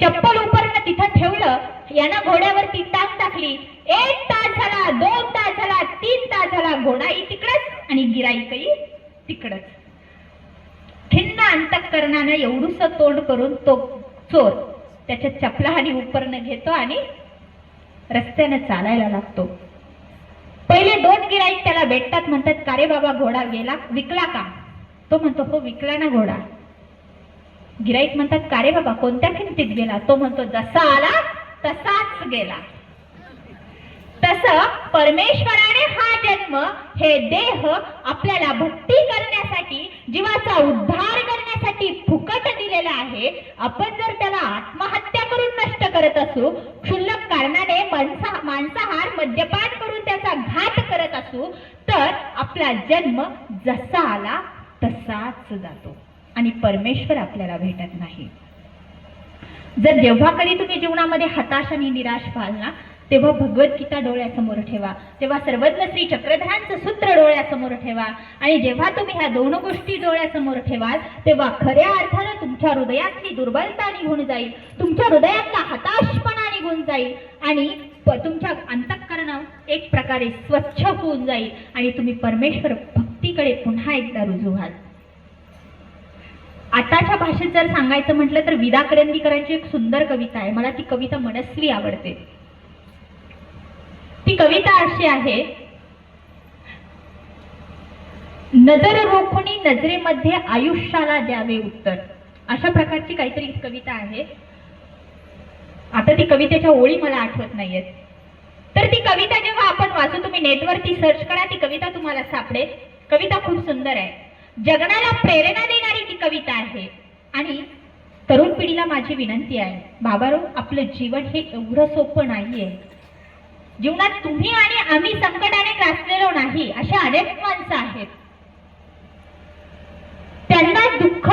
चप्पल उपरणं तिथं ठेवलं. यानं घोड्यावरती टांग टाकली. 1 तास झाला, 2 तास झाला, 3 तास झाला. घोडाही तिकडच आणि गिराईकही तिकडच. खिन्न अंतःकरणानं एवढूसं तोंड करून तो चोर त्याच्या चपला आणि उपरणं घेतो आणि रस्त्यानं चालायला लागतो. पहिले 2 गिराईक त्याला भेटतात. म्हणतात का रे बाबा घोडा गेला, विकला का? तो म्हणतो हो विकला ना घोडा. गिराईक म्हणतात का रे बाबा कोणत्या किमतीत गेला? तो म्हणतो जसा आला तसाच गेला. तसं परमेश्वराने हा जन्म, हे देह आपल्याला भक्ती करण्यासाठी, जीवाचा उद्धार करण्यासाठी फुकट दिलेला आहे. आपण जर त्याला आत्महत्या करून नष्ट करत असू, क्षुल्लक कारणाने मांसाहार मद्यपान करून त्याचा घात करत असू, तर आपला जन्म जसा आला तसाच जातो आणि परमेश्वर आपल्याला भेटत नाही. जर जेव्हा कधी तुम्ही जीवनामध्ये हताश आणि निराश व्हाल ना, तेव्हा भगवद्गीता डोळ्यासमोर ठेवा, तेव्हा सर्वज्ञ श्री चक्रधरांचं सूत्र डोळ्यासमोर ठेवा. आणि जेव्हा तुम्ही ह्या 2 गोष्टी डोळ्यासमोर ठेवाल, तेव्हा खऱ्या अर्थानं तुमच्या हृदयातली दुर्बलता निघून जाईल, तुमच्या हृदयातला हताशपणा निघून जाईल आणि तुमच्या अंतःकरण एक प्रकारे स्वच्छ होऊन जाईल आणि तुम्ही परमेश्वर भक्तीकडे पुन्हा एकदा रुजू व्हाल. आताच्या भाषेत जर सांगायचं म्हटलं तर विदा करंदीकरांची एक सुंदर कविता आहे. मला ती कविता मनस्वी आवडते. ती कविता अशी आहे, नजर रोखुनी नजरेमध्ये आयुष्याला द्यावे उत्तर. अशा प्रकारची काहीतरी कविता आहे. आता ती कवितेच्या ओळी मला आठवत नाहीयेत. तर ती कविता जेव्हा आपण वाचू, तुम्ही नेटवरती सर्च करा, ती कविता तुम्हाला सापडेल. कविता खूप सुंदर आहे. जगण्याला प्रेरणा देणारी ती कविता आहे. आणि तरुण पिढीला माझी विनंती आहे, बाबारो आपलं जीवन हे एवढं सोपं नाहीये. जीवनात तुम्ही आणि आम्ही संकटाने ग्रासलेलो नाही, अशा अनेक माणसं आहेत. त्यांना दुःख,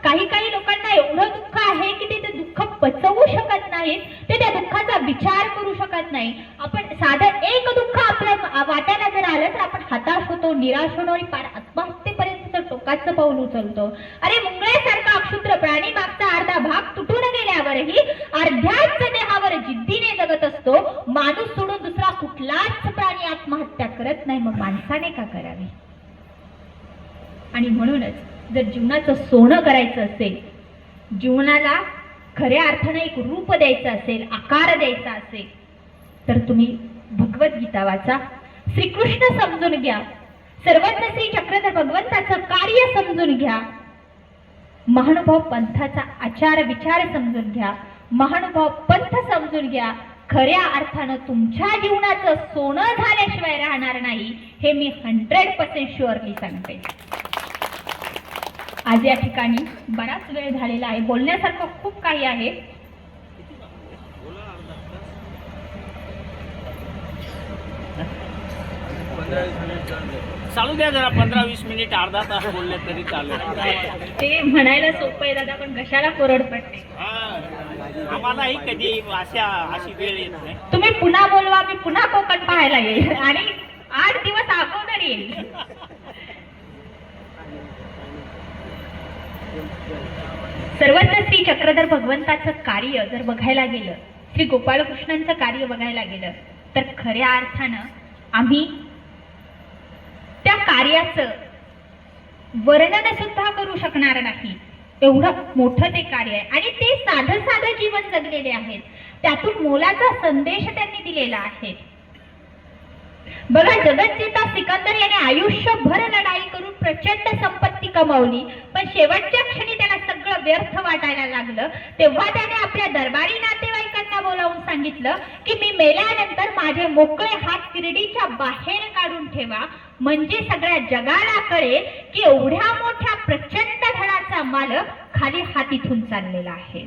काही लोकांना एवढं दुःख आहे की ते दुःख पचवू शकत नाहीत, ते त्या दुःखाचा विचार करू शकत नाही. आपण साधं एक दुःख आपल्या वाट्याला जर आलं तर आपण हताश होतो, निराश होतो आणि पार आत्महत्येपर्यंत टोकाचं पाऊल उचलतो. अरे मुंगळ्यासारखा अक्षुद्र प्राणी मागचा अर्धा भाग तुटून गेल्यावरही अर्ध्याच देहावर जिद्दीने जगत असतो. माणूस सोडून दुसरा कुठलाच प्राणी आत्महत्या करत नाही, मग माणसाने का करावी? आणि म्हणूनच जर जीवनाचं सोनं करायचं असेल, जीवनाला खऱ्या अर्थाने एक रूप द्यायचं असेल, आकार द्यायचा असेल, तर तुम्ही भगवद्गीता वाचा, श्रीकृष्ण समजून घ्या, सर्वज्ञ श्री चक्रधर भगवंताचं कार्य समजून घ्या, महानुभाव पंथाचा आचार विचार समजून घ्या, महानुभाव पंथ समजून घ्या. खऱ्या अर्थानं तुमच्या जीवनाचं सोनं झाल्याशिवाय राहणार नाही, हे मी 100% शुअरली सांगते. आज या ठिकाणी बराच वेळ झालेला आहे, बोलण्यासारखं खूप काही आहे. चालू द्या जरा 15-20 मिनिट, अर्धा तास बोलले तरी चालेल. ते म्हणायला सोपं आहे दादा, पण घशाला कोरड पडते. आम्हालाही कधी अशी वेळ येत नाही. तुम्ही पुन्हा बोलवा, मी पुन्हा कोकण पाहायला येईल आणि 8 दिवस अगोदर येईल. सर्वज्ञ श्री चक्रधर भगवंताचं कार्य जर बघायला गेलं, श्री गोपाळकृष्णांचं कार्य बघायला गेलं, तर खऱ्या अर्थानं आम्ही त्या कार्याचं वर्णन सुद्धा करू शकणार नाही, एवढं मोठं ते कार्य आहे. आणि ते साधं जीवन जगलेले आहेत, त्यातून मोलाचा संदेश त्यांनी दिलेला आहे. बघा, जगज्जेता सिकंदर याने आयुष्यभर लढाई करून प्रचंड संपत्ती कमावली, पण पण शेवटच्या क्षणी त्याला सगळं व्यर्थ वाटायला लागलं तेव्हा त्याने आपल्या दरबारी नातेवाईकांना बोलावून सांगितलं की मी मेल्यानंतर माझे मोकळे हात शिर्डीच्या बाहेर काढून ठेवा, म्हणजे सगळ्या जगाला कळेल की एवढ्या मोठ्या प्रचंड धनाचा मालक खाली हात इथून चाललेला आहे.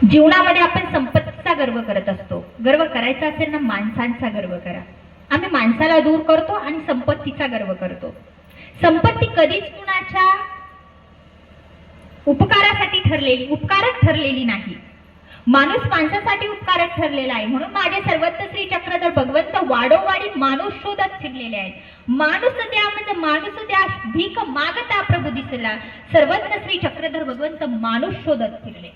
जीवनामध्ये आपण संपत्तीचा गर्व करत असतो. गर्व करायचा असेल ना, माणसांचा गर्व करा. आम्ही माणसाला दूर करतो आणि संपत्तीचा गर्व करतो. संपत्ती कधीच कुणाच्या उपकारक ठरलेली नाही. माणूस माणसासाठी उपकारक ठरलेला आहे. म्हणून माझे सर्वत्र श्री चक्रधर भगवंत वाडोवाडी माणूस शोधत फिरलेले आहेत. माणूस द्या म्हणजे माणूस द्या, भीक मागता प्रभू दिसला. सर्वत्र श्री चक्रधर भगवंत माणूस शोधत फिरले.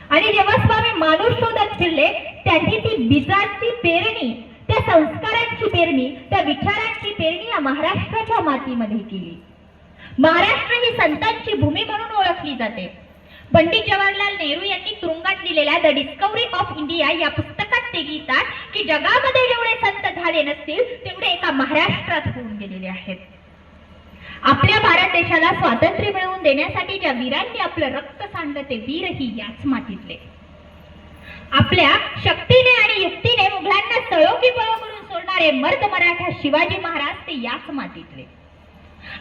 आणि जेव्हा स्वामी माणूस शोधत फिरले त्यांनी ती बीजाची पेरणी, त्या संस्कारांची पेरणी, त्या विचारांची पेरणी या महाराष्ट्राच्या मातीमध्ये केली. महाराष्ट्र ही संतांची भूमी म्हणून ओळखली जाते. पंडित जवाहरलाल नेहरू यांनी तुरुंगात लिहिलेल्या द डिस्कवरी ऑफ इंडिया या पुस्तकात ते लिहितात की जगामध्ये जेवढे संत झाले नसतील तेवढे एका महाराष्ट्रात होऊन गेलेले आहेत. आपल्या भारत देशाला स्वातंत्र्य मिळवून देण्यासाठी ज्या वीरांनी आपलं रक्त सांडलं ते वीरही याच मातीतले. आपल्या शक्तीने आणि युक्तीने मुघलांना सळोकी पळो करून सोडणारे मर्द मराठा शिवाजी महाराज ते याच मातीतले.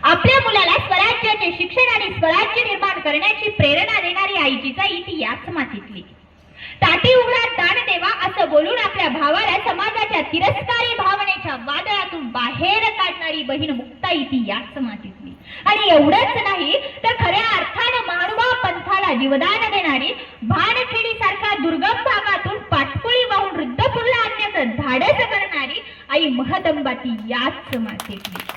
आपल्या मुलाला स्वराज्याचे शिक्षण आणि स्वराज्य निर्माण करण्याची प्रेरणा देणारी आई जिजाई ती याच मातीतली. ताटी उघडा दान देवा असं बोलून आपल्या भावाला समाजाच्या तिरस्कारी भावनेच्या वादळातून बाहेर काढणारी बहीण मुक्ताई ती याच मातीतली. आणि एवढंच नाही तर खऱ्या अर्थानं महानुभाव पंथाला जीवदान देणारी भानखेडी सारख्या दुर्गम भागातून पाटपोळी वाहून रुद्रपूरला आणण्याचं धाडस करणारी आई महदंबा ती याच मातीतली.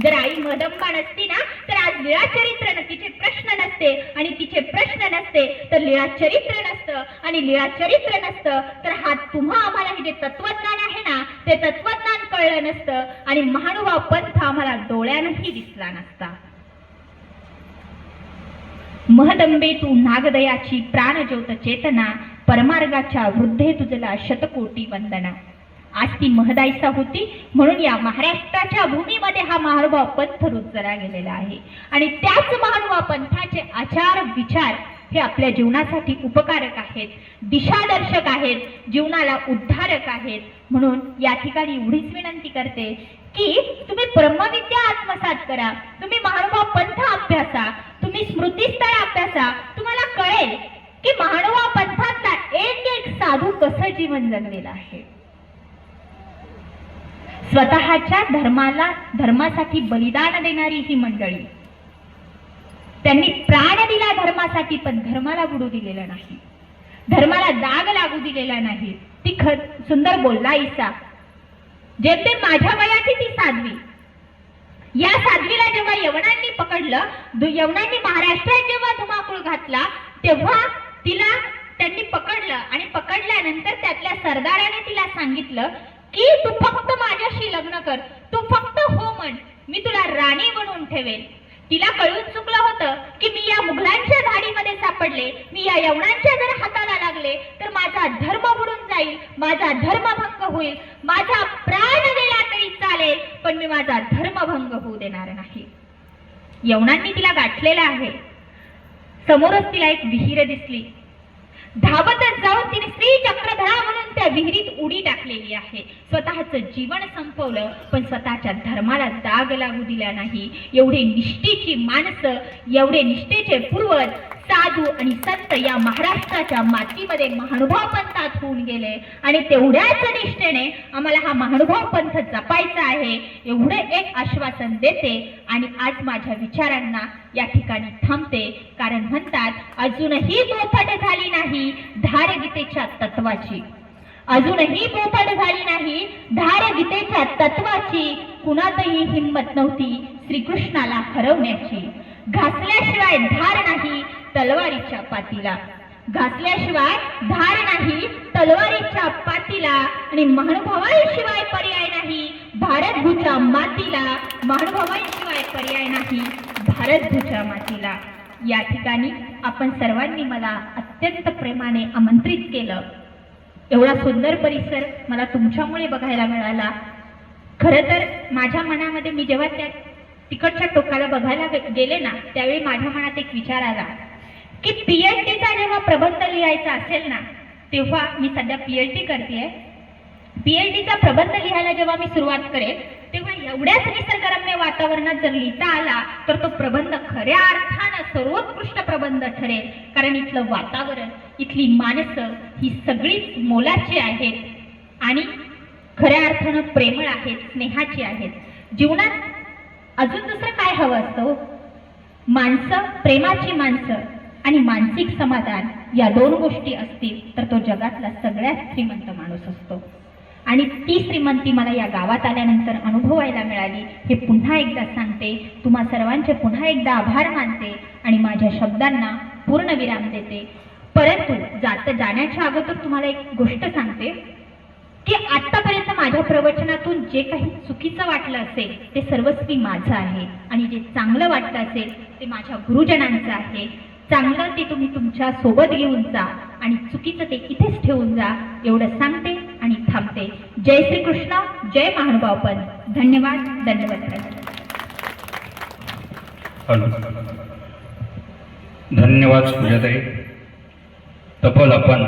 जर आई महदंबा नसती ना तर आज लीळा चरित्र तिचे प्रश्न नसते, आणि तिचे प्रश्न नसते तर लीळा चरित्र नसतं, आणि लीळा चरित्र नसतं तर हा तुम्हा आम्हाला हे जे तत्वज्ञान आहे ना ते तत्वज्ञान कळलं नसतं, आणि महानुभाव पंथ आम्हाला डोळ्यानंही दिसला नसता. महदंबे तू नागदयाची प्राणज्योत चेतना, परमार्गाच्या वृद्धे तुझला शतकोटी वंदना. आज ती महदाईसा होती म्हणून या महाराष्ट्राच्या भूमीमध्ये हा महानुभाव पंथ रुजला गेलेला आहे. आणि त्याच महानुभाव पंथाचे आचार विचार हे आपल्या जीवनासाठी उपकारक आहेत, दिशादर्शक आहेत, जीवनाला उद्धारक आहेत. म्हणून या ठिकाणी एवढीच विनंती करते की तुम्ही ब्रह्मविद्या आत्मसात करा, तुम्ही महानुभाव पंथ अभ्यासा, तुम्ही स्मृतीस्थळ अभ्यासा. तुम्हाला कळेल की महानुभाव पंथातला एक एक साधू कसं जीवन जगलेलं आहे. स्वतःच्या धर्मासाठी बलिदान देणारी ही मंडळी, त्यांनी प्राण दिला धर्मासाठी, पण धर्माला बुडू दिलेला नाही, धर्माला दाग लागू दिलेला नाही. ती सुंदर बोलला ईसा. जेमते माझ्या वयाची ती साध्वी, या साध्वीला जेव्हा यवनांनी पकडलं, यवनांनी महाराष्ट्रात जेव्हा धुमाकूळ घातला तेव्हा तिला त्यांनी पकडलं, आणि पकडल्यानंतर त्यातल्या सरदाराने तिला सांगितलं की तू फक्त माझ्याशी लग्न कर, तू फक्त हो म्हण, मी तुला राणी बनवून ठेवेल. तिला कळून चुकलं होतं की मी या मुघलांच्या धाडीमध्ये सापडले, मी या यवनांच्या जर हाताला लागले तर माझा धर्म बुडून जाईल, माझा धर्मभंग होईल, माझा प्राण गेला तरी चालेल, पण मी माझा धर्मभंग होऊ देणार नाही. यवनांनी तिला गाठलेलं आहे. समोरच तिला एक विहीर दिसली. धावतच जाऊन तिने श्री चक्रधरा म्हणून त्या विहिरीत उडी टाकलेली आहे. स्वतःचं जीवन संपवलं, पण स्वतःच्या धर्माला दाग लागू दिला नाही. एवढे निष्ठेची माणसं, एवढे निष्ठेचे पूर्वज, साधू आणि संत या महाराष्ट्राच्या मातीमध्ये महानुभाव पंथात होऊन गेले, आणि तेवढ्याच निष्ठेने आम्हाला हा महानुभाव पंथ जपायचा आहे एवढे एक आश्वासन देते. आणि आज माझ्या विचारांना या ठिकाणी थांबते, कारण म्हणतात अजूनही बोथट झाली नाही धार गीतेच्या तत्वाची, अजूनही बोथट झाली नाही धार गीतेच्या तत्वाची. कुणातही हिंमत नव्हती श्रीकृष्णाला हरवण्याची. घासल्याशिवाय धार नाही तलवारीच्या पातीला, घासल्याशिवाय धार नाही तलवारीच्या पातीला. आणि महानुभावाशिवाय पर्याय नाही भारतभूच्या मातीला, महानुभावाशिवाय पर्याय नाही भारतभूच्या मातीला. या ठिकाणी आपण सर्वांनी मला अत्यंत प्रेमाने आमंत्रित केलं. एवढा सुंदर परिसर मला तुमच्यामुळे बघायला मिळाला. खरं तर माझ्या मनामध्ये मी जेव्हा त्या तिकडच्या टोकाला बघायला गेले ना, त्यावेळी माझ्या मनात एक विचार आला की पीएचडीचा जेव्हा प्रबंध लिहायचा असेल ना, तेव्हा मी सध्या पीएचडी करतेय, पीएचडीचा प्रबंध लिहायला जेव्हा मी सुरुवात करेल तेव्हा एवढ्याच निसर्गरम्य वातावरणात जर लिहिता आला तर तो प्रबंध खऱ्या अर्थानं सर्वोत्कृष्ट प्रबंध ठरेल. कारण इथलं वातावरण, इथली माणसं ही सगळीच मोलाची आहेत आणि खऱ्या अर्थानं प्रेमळ आहेत, स्नेहाची आहेत. जीवनात अजून दुसरं काय हवं असतं? माणसं, प्रेमाची माणसं आणि मानसिक समाधान या 2 गोष्टी असतील तर तो जगातला सगळ्यात श्रीमंत माणूस असतो. आणि ती श्रीमंती मला या गावात आल्यानंतर अनुभवायला मिळाली. हे पुन्हा एकदा सांगते, तुम्हा सर्वांचे पुन्हा एकदा आभार मानते आणि माझ्या शब्दांना पूर्ण विराम देते. परंतु जाण्याच्या अगोदर तुम्हाला एक गोष्ट सांगते की आतापर्यंत माझ्या प्रवचनातून जे काही चुकीचं वाटलं असेल ते सर्वस्वी माझं आहे आणि जे चांगलं वाटलं असेल ते माझ्या गुरुजनांचं आहे. चांगलं ते तुम्ही तुमच्या सोबत घेऊन जा आणि चुकीचं ते इथेच ठेवून जा, एवढं सांगते आणि थांबते. जय श्री कृष्ण, जय महानुभावपण. धन्यवाद. दंडवत. धन्यवाद पूजाताई. तब्बल आपण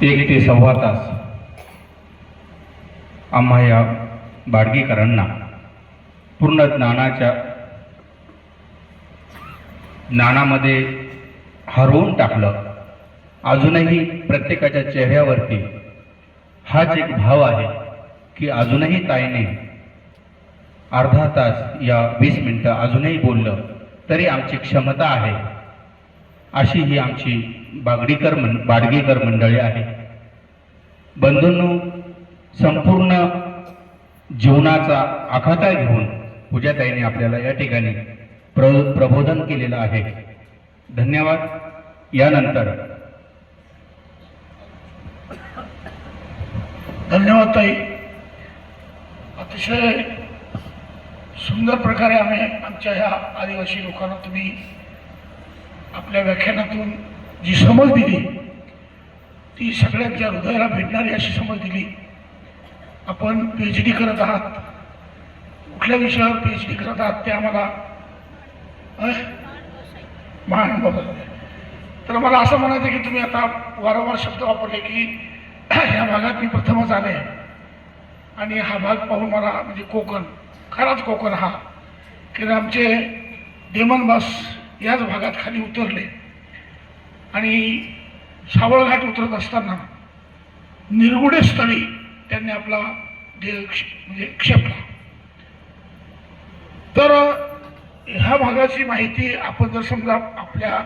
1 ते सव्वा तास आम्हा या बाडगीकरांना पूर्ण ज्ञानामध्ये हरवून टाकलं. अजूनही प्रत्येकाच्या चेहऱ्यावरती हाच एक भाव आहे की अजूनही ताईने अर्धा तास या 20 मिनिटं अजूनही बोललं तरी आमची क्षमता आहे, अशी ही आमची बाडगीकर मंडळी आहे. बंधूंनो, संपूर्ण जीवनाचा आखाता घेऊन पूजाताईने आपल्याला या ठिकाणी प्रबोधन केलेलं आहे. धन्यवाद. यानंतर धन्यवाद ताई. अतिशय सुंदर प्रकारे आमच्या ह्या आदिवासी लोकांना तुम्ही आपल्या व्याख्यानातून जी समज दिली ती सगळ्यांच्या हृदयाला भेटणारी अशी समज दिली. आपण PhD करत आहात, कुठल्या विषयावर PhD करत आहात ते आम्हाला महानुभव. तर मला असं म्हणायचं की तुम्ही आता वारंवार शब्द वापरले की ह्या भागात मी प्रथमच आले आणि हा भाग पाहून मला म्हणजे कोकण, खराच कोकण हा, की आमचे देमनबास याच भागात खाली उतरले आणि सावळघाट उतरत असताना निरगुडे स्थळी त्यांनी आपला देह म्हणजे क्षेपला. तर ह्या भागाची माहिती आपण जर समजा आपल्या